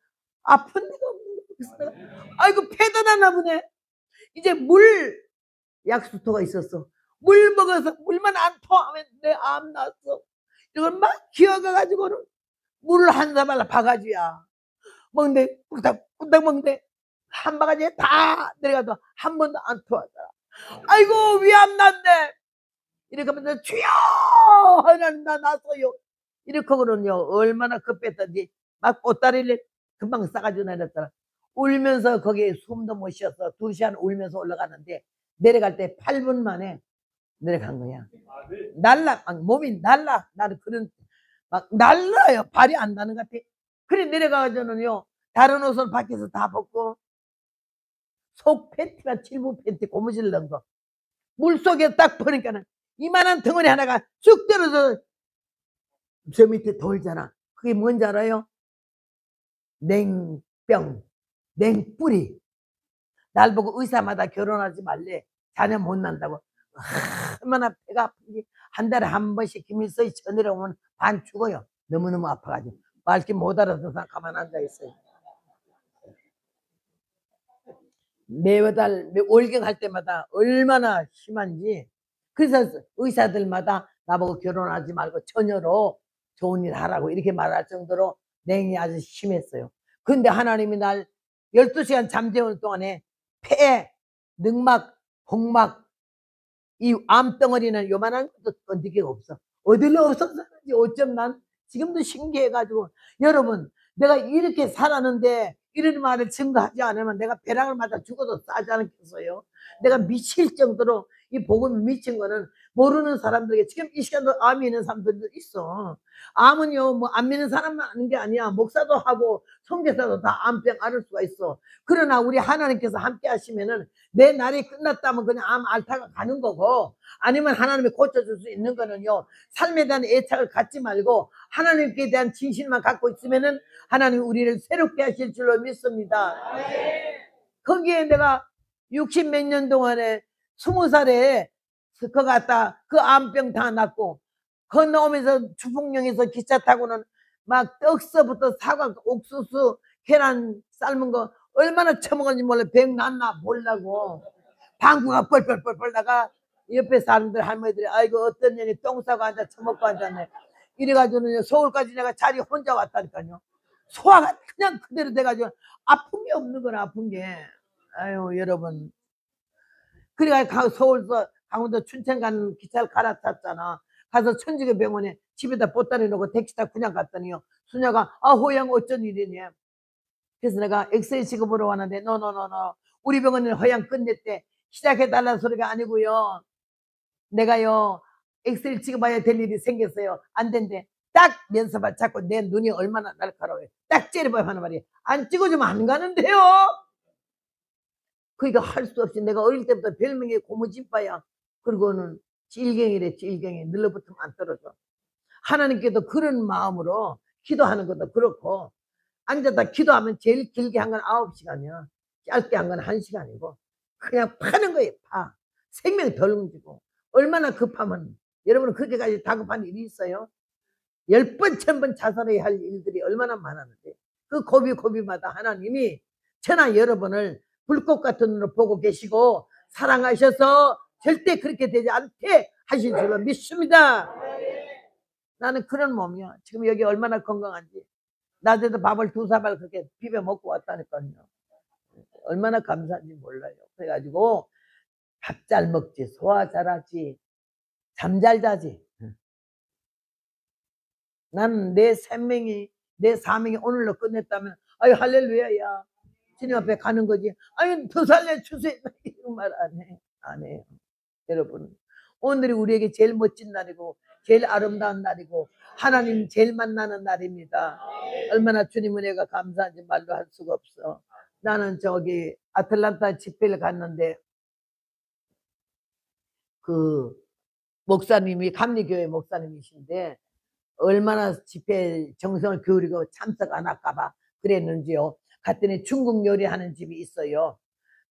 아픈 데가 없는 거야. 아이고 패도 났나 보네. 이제 물 약수터가 있었어. 물 먹어서 물만 안 토하면 내 암 났어. 이걸 막 기어가가지고는 물을 한 사발 바가지야. 먹는데 꿀떡꿀떡 먹는데 한 바가지에 다 내려가도 한 번도 안 토하더라. 아이고 위암 났네. 이렇게 하면서 주여 하나님 나 났어요. 이렇게 하고는요 얼마나 급했던지 막 보따리를 금방 싸가지고 내렸더라. 울면서 거기에 숨도 못 쉬었어. 2시간 울면서 올라가는데 내려갈 때 8분 만에 내려간 거야. 날라 막 몸이 날라. 나는 그런 막 날라요. 발이 안 나는 것 같아. 그래 내려가가지고는요 다른 옷은 밖에서 다 벗고 속 팬티가 칠부 팬티 고무줄 넣은 거 물속에 딱 보니까는 이만한 덩어리 하나가 쑥 떨어져 저 밑에 돌잖아. 그게 뭔지 알아요? 냉병, 냉뿌리. 날 보고 의사마다 결혼하지 말래. 자녀 못 난다고. 얼마나 배가 아픈지. 한 달에 한 번씩 김일성이 전화를 오면 반 죽어요. 너무너무 아파가지고. 말귀 못 알아서 가만 앉아있어요. 매달 월경할 때마다 얼마나 심한지. 그래서 의사들마다 나보고 결혼하지 말고 처녀로 좋은 일 하라고 이렇게 말할 정도로 냉이 아주 심했어요. 근데 하나님이 날 12시간 잠재우는 동안에 폐, 능막, 복막, 이 암덩어리는 요만한 것도 건드기가 없어. 어디로 없었는지 어쩜 난 지금도 신기해가지고. 여러분 내가 이렇게 살았는데 이런 말을 증거하지 않으면 내가 벼락을 맞아 죽어도 싸지 않겠어요. 내가 미칠 정도로 이 복음이 미친 거는 모르는 사람들에게 지금 이 시간도 암이 있는 사람들도 있어. 암은요 뭐 안 믿는 사람만 아는 게 아니야. 목사도 하고 선교사도 다 암병 앓을 수가 있어. 그러나 우리 하나님께서 함께 하시면은 내 날이 끝났다면 그냥 암 앓다가 가는 거고, 아니면 하나님이 고쳐줄 수 있는 거는요 삶에 대한 애착을 갖지 말고 하나님께 대한 진실만 갖고 있으면은 하나님 우리를 새롭게 하실 줄로 믿습니다. 거기에 내가 60 몇 년 동안에 20살에 그 갔다 그 암병 다 낫고 건너오면서 주풍령에서 기차 타고는 막 떡서부터 사과, 옥수수, 계란 삶은 거 얼마나 처먹었는지 몰라. 병 났나 몰라고 방구가 뻘뻘뻘뻘 나가. 옆에 사람들 할머니들이 아이고 어떤 년이 똥 싸고 앉아 처먹고 앉았네. 이래가지고는 서울까지 내가 자리 혼자 왔다니까요. 소화가 그냥 그대로 돼가지고 아픈 게 없는 거나 아픈 게. 아유 여러분. 그래가 서울서 강원도 춘천 가는 기차를 갈아탔잖아. 가서 천주교 병원에 집에다 보따리 놓고 택시 타고 그냥 갔더니요 수녀가 아 호양 어쩐 일이니. 그래서 내가 엑스레이 찍어보러 왔는데 노노노노 우리 병원은 허양 끝냈대. 시작해달라는 소리가 아니고요 내가요 엑스레이 찍어봐야 될 일이 생겼어요. 안 된대. 딱 면서발 잡고 내 눈이 얼마나 날카로워요. 딱 째려봐야 하는 말이 안 찍어주면 안 가는데요. 그러니까 할 수 없이 내가 어릴 때부터 별명이 고무진빠야. 그리고는 찔갱이래. 찔갱이 늘러붙으면 안 떨어져. 하나님께도 그런 마음으로 기도하는 것도 그렇고 앉아서 기도하면 제일 길게 한 건 9시간이야. 짧게 한 건 1시간이고 그냥 파는 거예요. 파. 생명이 덜 움직이고. 얼마나 급하면 여러분은 그렇게까지 다급한 일이 있어요? 10번 1000번 자살해야 할 일들이 얼마나 많았는데 그 고비고비마다 하나님이 저나 여러분을 불꽃 같은 눈으로 보고 계시고 사랑하셔서 절대 그렇게 되지 않게 하실 줄로 믿습니다. 나는 그런 몸이야. 지금 여기 얼마나 건강한지. 낮에도 밥을 2사발 그렇게 비벼 먹고 왔다니까요. 얼마나 감사한지 몰라요. 그래가지고 밥 잘 먹지, 소화 잘하지, 잠 잘 자지. 나는 내 생명이, 내 사명이 오늘로 끝냈다면 아유 할렐루야야. 주님 앞에 가는 거지. 아유 더 살려주세요. 이런 말 안 해. 안 해요. 여러분 오늘이 우리에게 제일 멋진 날이고 제일 아름다운 날이고 하나님 제일 만나는 날입니다. 얼마나 주님 은혜가 감사한지 말로 할 수가 없어. 나는 저기 아틀란타 집회를 갔는데 그 목사님이 감리교회 목사님이신데 얼마나 집회에 정성을 기울이고 참석 안 할까봐 그랬는지요. 갔더니 중국 요리하는 집이 있어요.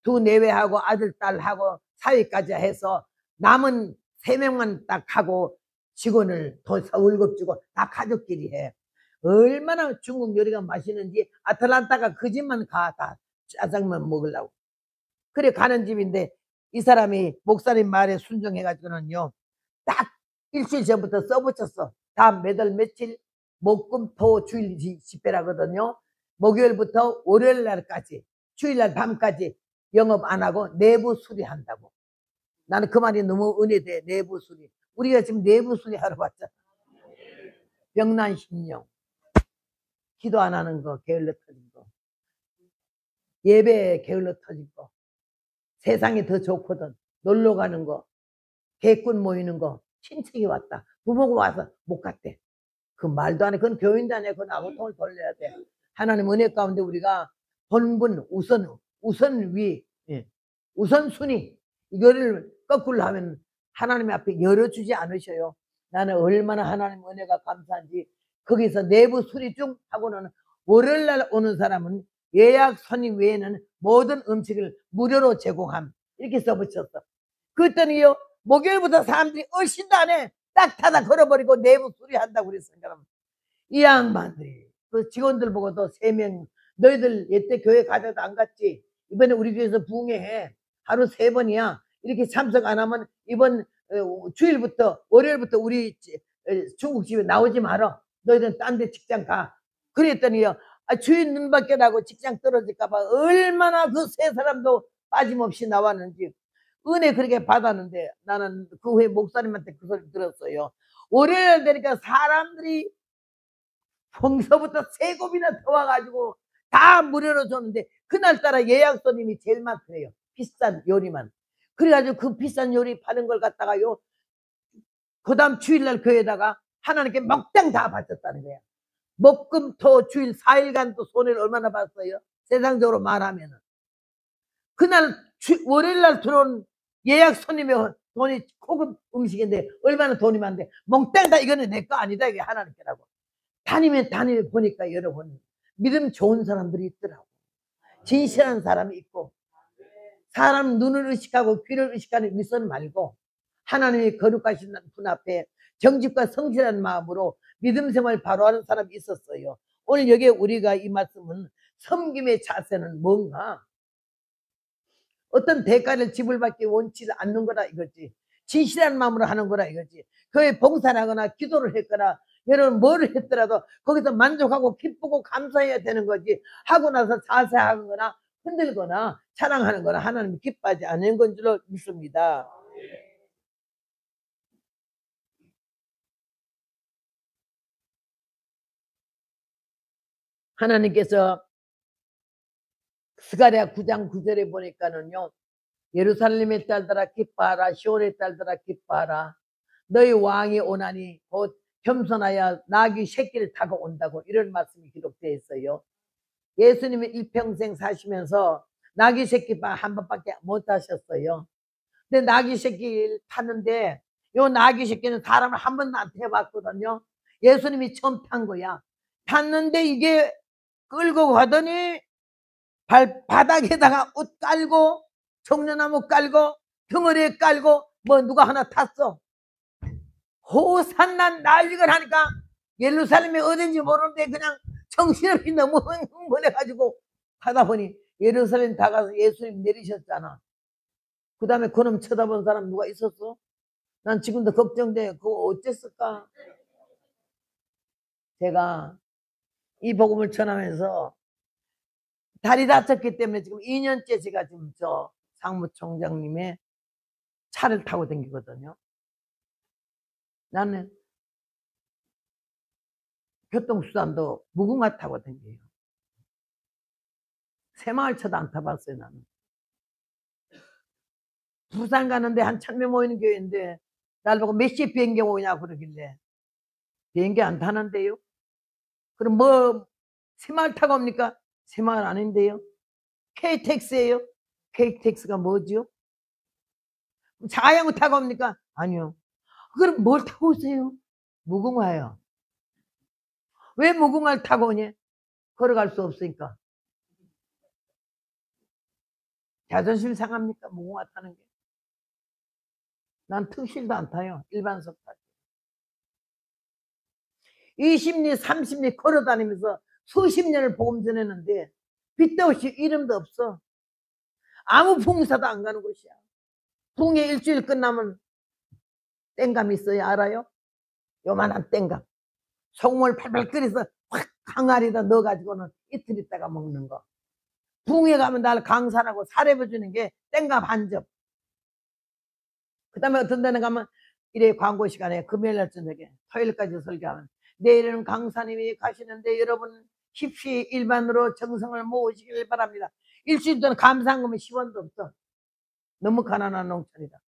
두 내외하고 아들 딸하고 사위까지 해서 남은 3명만 딱 하고 직원을 더 월급 주고 다 가족끼리 해. 얼마나 중국 요리가 맛있는지 아틀란타가 그 집만 가 다 짜장면 먹으려고. 그래 가는 집인데 이 사람이 목사님 말에 순종해가지고는요 딱 일주일 전부터 써붙였어. 다음 몇월 며칠 목금토 주일 집회라거든요. 목요일부터 월요일 날까지 주일날 밤까지 영업 안 하고 내부 수리한다고. 나는 그 말이 너무 은혜돼. 내부 수리. 우리가 지금 내부 수리하러 왔잖아. 병난 심령, 기도 안 하는 거 게을러 터진 거, 예배에 게을러 터진 거, 세상이 더 좋거든. 놀러 가는 거, 개꾼 모이는 거, 친척이 왔다. 부모가 와서 못 갔대. 그 말도 안 해. 그건 교인도 안 해. 그건 아무 돈을 돌려야 돼. 하나님 은혜 가운데 우리가 본분, 우선위, 우선순위, 이거를 거꾸로 하면 하나님 앞에 열어주지 않으셔요. 나는 얼마나 하나님 은혜가 감사한지. 거기서 내부 수리 중 하고는 월요일날 오는 사람은 예약 손님 외에는 모든 음식을 무료로 제공함. 이렇게 써붙였어. 그랬더니요 목요일부터 사람들이 얼씬도 안 해. 딱 닫아 걸어버리고 내부 수리한다고 그랬으니까 이 양반들이 그 직원들 보고도 3명 너희들 예때 교회 가자도 안 갔지. 이번에 우리 교회에서 부흥회 하루 3번이야. 이렇게 참석 안 하면 이번 주일부터 월요일부터 우리 중국집에 나오지 말어. 너희들은 딴 데 직장 가. 그랬더니요 주인 눈밖에 나고 직장 떨어질까봐 얼마나 그 3사람도 빠짐없이 나왔는지. 은혜 그렇게 받았는데 나는 그 후에 목사님한테 그 소리 들었어요. 월요일 되니까 사람들이 평소부터 3곱이나 더 와가지고 다 무료로 줬는데 그날따라 예약 손님이 제일 많더래요. 비싼 요리만. 그래가지고 그 비싼 요리 파는 걸 갖다가요 그 다음 주일날 교회에다가 하나님께 먹당 다 바쳤다는 거야. 목금토 주일 4일간 또 손해를 얼마나 봤어요. 세상적으로 말하면은 그날 월요일날 들어온 예약 손님의 돈이 고급 음식인데 얼마나 돈이 많은데 몽땅 다 이거는 내 거 아니다. 이게 하나님께라고. 다니면 보니까 여러분 믿음 좋은 사람들이 있더라고. 진실한 사람이 있고 사람 눈을 의식하고 귀를 의식하는 위선 말고 하나님의 거룩하신 분 앞에 정직과 성실한 마음으로 믿음 생활 바로 하는 사람이 있었어요. 오늘 여기에 우리가 이 말씀은 섬김의 자세는 뭔가 어떤 대가를 지불받기 원치 않는 거라 이거지. 진실한 마음으로 하는 거라 이거지. 그에 봉사를 하거나 기도를 했거나 여러분 뭐를 했더라도 거기서 만족하고 기쁘고 감사해야 되는 거지. 하고 나서 자세하거나 흔들거나 자랑하는 거나 하나님이 기뻐하지 않는 건 줄로 믿습니다. 하나님께서 스가랴 9장 9절에 보니까는요. 예루살렘의 딸들아 기뻐하라. 시온의 딸들아 기뻐하라. 너희 왕이 오나니 곧 겸손하여 나귀 새끼를 타고 온다고 이런 말씀이 기록되어 있어요. 예수님이 일평생 사시면서 나귀 새끼 한 번밖에 못 하셨어요. 근데 나귀 새끼를 탔는데 요 나귀 새끼는 사람을 한 번도 안 태워봤거든요. 예수님이 처음 탄 거야. 탔는데 이게 끌고 가더니 바닥에다가 옷 깔고 종려나무 깔고 덩어리에 깔고 뭐 누가 하나 탔어. 호산난 난리를 하니까 예루살렘이 어딘지 모르는데 그냥 정신없이 너무 흥분해가지고 하다 보니 예루살렘 다 가서 예수님 내리셨잖아. 그 다음에 그놈 쳐다본 사람 누가 있었어? 난 지금도 걱정돼. 그거 어쨌을까? 제가 이 복음을 전하면서 다리 다쳤기 때문에 지금 2년째 제가 지금 저 상무총장님의 차를 타고 다니거든요. 나는 교통수단도 무궁화 타고 다녀요. 새마을차도 안 타봤어요. 나는 부산 가는데 한 1000명 모이는 교회인데 날 보고 몇 시에 비행기 오냐 그러길래 비행기 안 타는데요. 그럼 뭐 새마을 타고 옵니까? 새마을 아닌데요. KTX예요. KTX가 뭐죠? 자가용을 타고 옵니까? 아니요. 그럼 뭘 타고 오세요? 무궁화요. 왜 무궁화를 타고 오냐? 걸어갈 수 없으니까. 자존심 상합니까? 무궁화 타는 게. 난 특실도 안 타요. 일반석 타요. 20리, 30리 걸어다니면서 수십 년을 복음 전했는데 빚도 없이 이름도 없어. 아무 봉사도 안 가는 곳이야. 붕에 일주일 끝나면 땡감 있어요. 알아요? 요만한 땡감. 소금을 팔팔 끓여서 확 항아리에다 넣어가지고는 이틀 있다가 먹는 거. 붕에 가면 날 강산하고 사례해주는 게 땡감 한 점. 그 다음에 어떤 데는 가면 이래 광고 시간에 금요일날 저녁에 토요일까지 설교하면 내일은 강사님이 가시는데 여러분 십시 일반으로 정성을 모으시길 바랍니다. 일주일 동안 감사한금은 10원도 없어. 너무 가난한 농촌이다.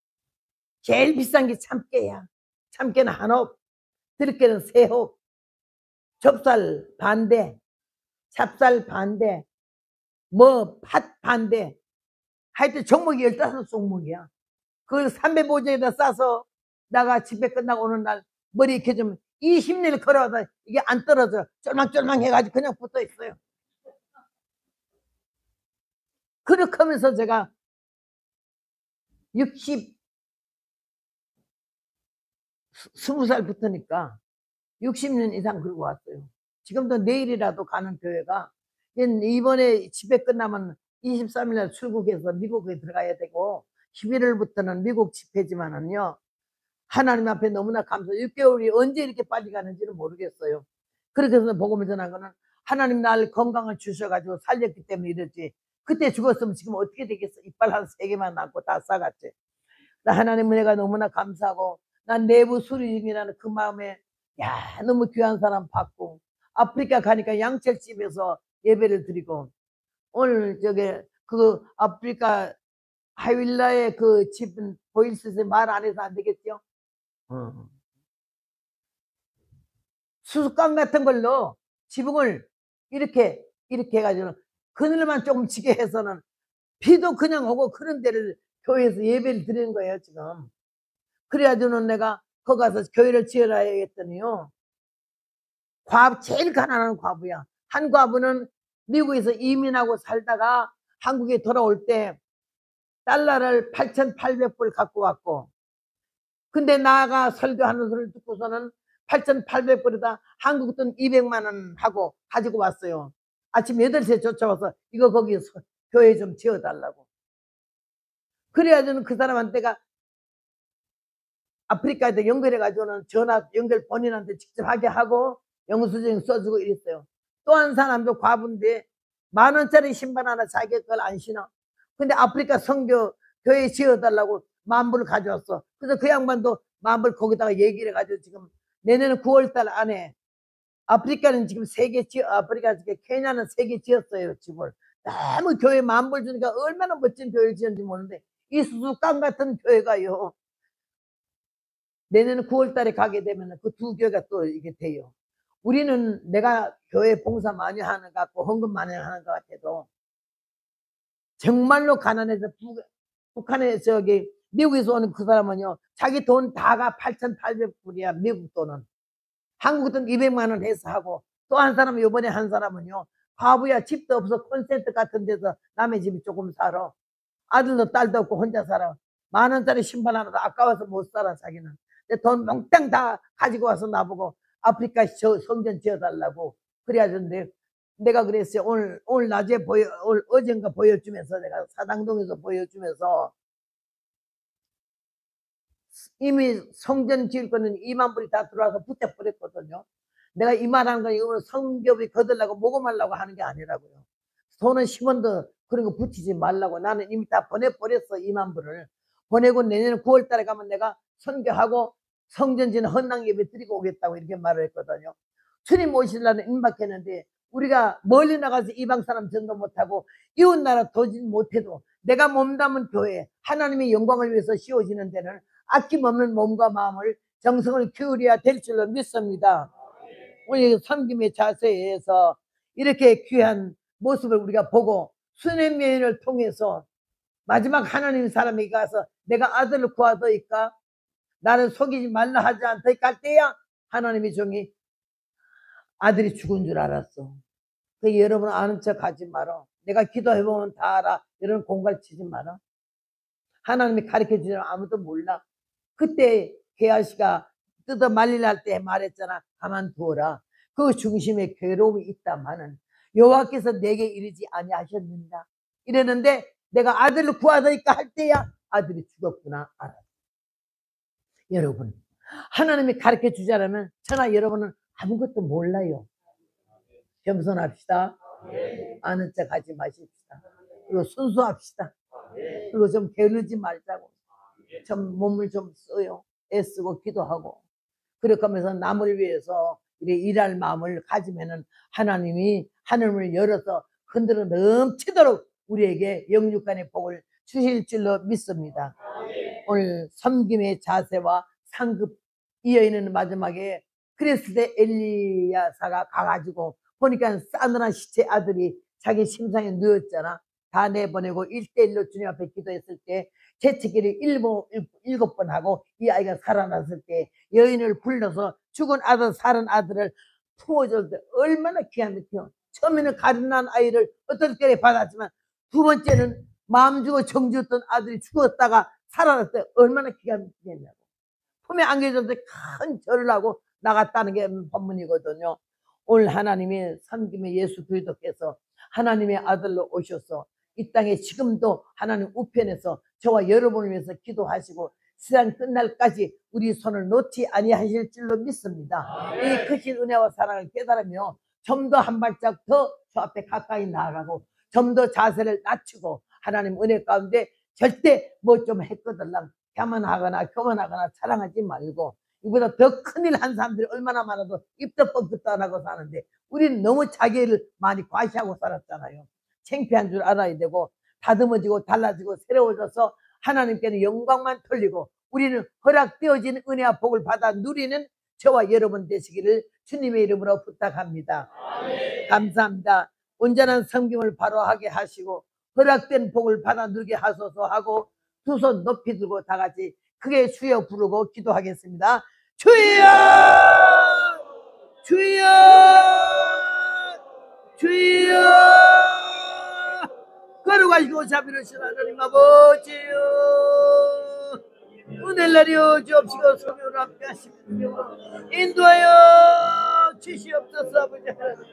제일 비싼 게 참깨야. 참깨는 한옥, 들깨는 세옥, 접살 반대, 찹쌀 반대, 뭐 팥 반대. 하여튼 종목이 15종목이야. 그걸 300보조에다 싸서 나가 집에 끝나고 오는 날 머리 이렇게 좀 20리를 걸어와서 이게 안 떨어져. 쫄망쫄망 해가지고 그냥 붙어 있어요. 그렇게 하면서 제가 20살 붙으니까 60년 이상 그러고 왔어요. 지금도 내일이라도 가는 교회가 이번에 집회 끝나면 23일날 출국해서 미국에 들어가야 되고 11월부터는 미국 집회지만은요. 하나님 앞에 너무나 감사. 6개월이 언제 이렇게 빨리 가는지는 모르겠어요. 그렇게 해서 복음을 전한 거는 하나님 날 건강을 주셔가지고 살렸기 때문에 이랬지. 그때 죽었으면 지금 어떻게 되겠어. 이빨 한 3개만 남고 다 싸갔지. 하나님 은혜가 너무나 감사하고 난 내부 수리중이라는 그 마음에 야 너무 귀한 사람 받고 아프리카 가니까 양철집에서 예배를 드리고 오늘 저게 그 아프리카 하윌라의 그 집은 보일스에 말 안 해서 안 되겠죠? 수수깡 같은 걸로 지붕을 이렇게 해가지고 그늘만 조금 지게 해서는 비도 그냥 오고 그런 데를 교회에서 예배를 드리는 거예요 지금. 그래가지고는 내가 거기 가서 교회를 지어라 했더니요. 제일 가난한 과부야. 한 과부는 미국에서 이민하고 살다가 한국에 돌아올 때 달러를 8,800불 갖고 왔고 근데 나가 설교하는 소리를 듣고서는 8,800불에다 한국 돈 200만 원 하고 가지고 왔어요. 아침 8시에 쫓아와서 이거 거기 교회 좀 지어달라고. 그래가지고는 그 사람한테가 아프리카에다 연결해가지고는 전화 연결 본인한테 직접 하게 하고 영수증 써주고 이랬어요. 또 한 사람도 과부인데 10,000원짜리 신발 하나 자기 걸 안 신어. 근데 아프리카 선교 교회 지어달라고 10,000불을 가져왔어. 그래서 그 양반도 10,000불 거기다가 얘기를 해가지고 지금 내년에 9월달 안에 아프리카는 지금 3개 아프리카 케냐는 3개 지었어요 집을. 너무 교회 10,000불 주니까 얼마나 멋진 교회를 지었는지 모르는데 이 수수깡 같은 교회가요. 내년에 9월달에 가게 되면 그 두 교회가 또 이게 돼요. 우리는 내가 교회 봉사 많이 하는 것 같고 헌금 많이 하는 것 같아도 정말로 가난해서 북한에 미국에서 오는 그 사람은요 자기 돈 다가 8,800불이야 미국 돈은. 한국 돈 200만 원 해서 하고 또 한 사람은 요번에 한 사람은요 과부야 집도 없어 콘센트 같은 데서 남의 집이 조금 살아. 아들도 딸도 없고 혼자 살아. 10,000원짜리 신발 하나도 아까워서 못 살아 자기는. 돈 몽땅 다 가지고 와서 나보고 아프리카 성전 지어달라고 그래야겠는데 내가 그랬어요. 오늘 낮에 어젠가 보여주면서 내가 사당동에서 보여주면서 이미 성전 지을 거는 2만 불이 다 들어와서 붙여버렸거든요. 내가 이 말하는 건 이거는 성교비 거들라고 모금하려고 하는 게 아니라고요. 돈은 10원도 그런 거 붙이지 말라고. 나는 이미 다 보내버렸어. 2만 불을. 보내고 내년 9월 달에 가면 내가 선교하고 성전지는 헌당 예배 드리고 오겠다고 이렇게 말을 했거든요. 주님 오시려는 임박했는데 우리가 멀리 나가서 이방 사람 전도 못하고 이웃나라 도진 못해도 내가 몸담은 교회 하나님의 영광을 위해서 씌워지는 데는 아낌없는 몸과 마음을 정성을 기울여야 될 줄로 믿습니다. 우리 섬김의 자세에 의해서 이렇게 귀한 모습을 우리가 보고 수년 여인을 통해서 마지막 하나님 사람에게 가서 내가 아들을 구하더이까 나를 속이지 말라 하지 않더이까 할 때야 하나님의 종이 아들이 죽은 줄 알았어. 그 여러분 아는 척 하지 마라. 내가 기도해보면 다 알아. 이런 공갈 치지 마라. 하나님이 가르쳐주면 아무도 몰라. 그때 게하시가 뜯어 말리려 할 때 말했잖아. 가만두어라. 그 중심에 괴로움이 있다마는 여호와께서 내게 이르지 아니하셨느니라. 이러는데 내가 아들을 구하더니까 할 때야 아들이 죽었구나 알았어. 여러분 하나님이 가르쳐주지 않으면 저나 여러분은 아무것도 몰라요. 겸손합시다. 아는 척 하지 마십시다. 그리고 순수합시다. 그리고 좀 게으르지 말자고. 좀 몸을 좀 써요. 애쓰고 기도하고. 그렇게 하면서 남을 위해서 일할 마음을 가지면은 하나님이 하늘을 열어서 흔들어 넘치도록 우리에게 영육간의 복을 주실 줄로 믿습니다. 오늘 섬김의 자세와 상급 이 여인은 마지막에 그랬을 때 엘리야사가 가가지고 보니까 싸늘한 시체 아들이 자기 심상에 누웠잖아. 다 내보내고 1대1로 주님 앞에 기도했을 때 재채기를 7번 하고 이 아이가 살아났을 때 여인을 불러서 죽은 아들 살은 아들을 품어줄 때 얼마나 기가 막혀. 처음에는 가련한 아이를 어떻게 받았지만 두 번째는 마음 주고 정 주었던 아들이 죽었다가 살아났을 때 얼마나 기가 막히겠냐고. 품에 안겨줬을 때 큰 절을 하고 나갔다는 게 본문이거든요. 오늘 하나님의 섬김의 예수 그리스도께서 하나님의 아들로 오셔서 이 땅에 지금도 하나님 우편에서 저와 여러분을 위해서 기도하시고 세상 끝날까지 우리 손을 놓지 아니하실 줄로 믿습니다. 이 크신 은혜와 사랑을 깨달으며 좀 더 한 발짝 더 저 앞에 가까이 나아가고 좀 더 자세를 낮추고 하나님 은혜 가운데 절대 뭐 좀 했거들랑 교만하거나 자랑하지 말고 이보다 더 큰일 한 사람들이 얼마나 많아도 입도 뻥끗도 안 하고 사는데 우리는 너무 자기를 많이 과시하고 살았잖아요. 창피한 줄 알아야 되고 다듬어지고 달라지고 새로워져서 하나님께는 영광만 돌리고 우리는 허락되어진 은혜와 복을 받아 누리는 저와 여러분 되시기를 주님의 이름으로 부탁합니다. 감사합니다. 온전한 섬김을 바로 하게 하시고 허락된 복을 받아 누리게 하소서 하고 두 손 높이 들고 다 같이 크게 주여 부르고 기도하겠습니다. 주여! 주여! 주여! 걸어가시고 자비로우신 하나님 아버지여 은혜를 내려 주옵시고 성령으로 함께 하시며 인도하여 주시옵소서. 아버지 하나님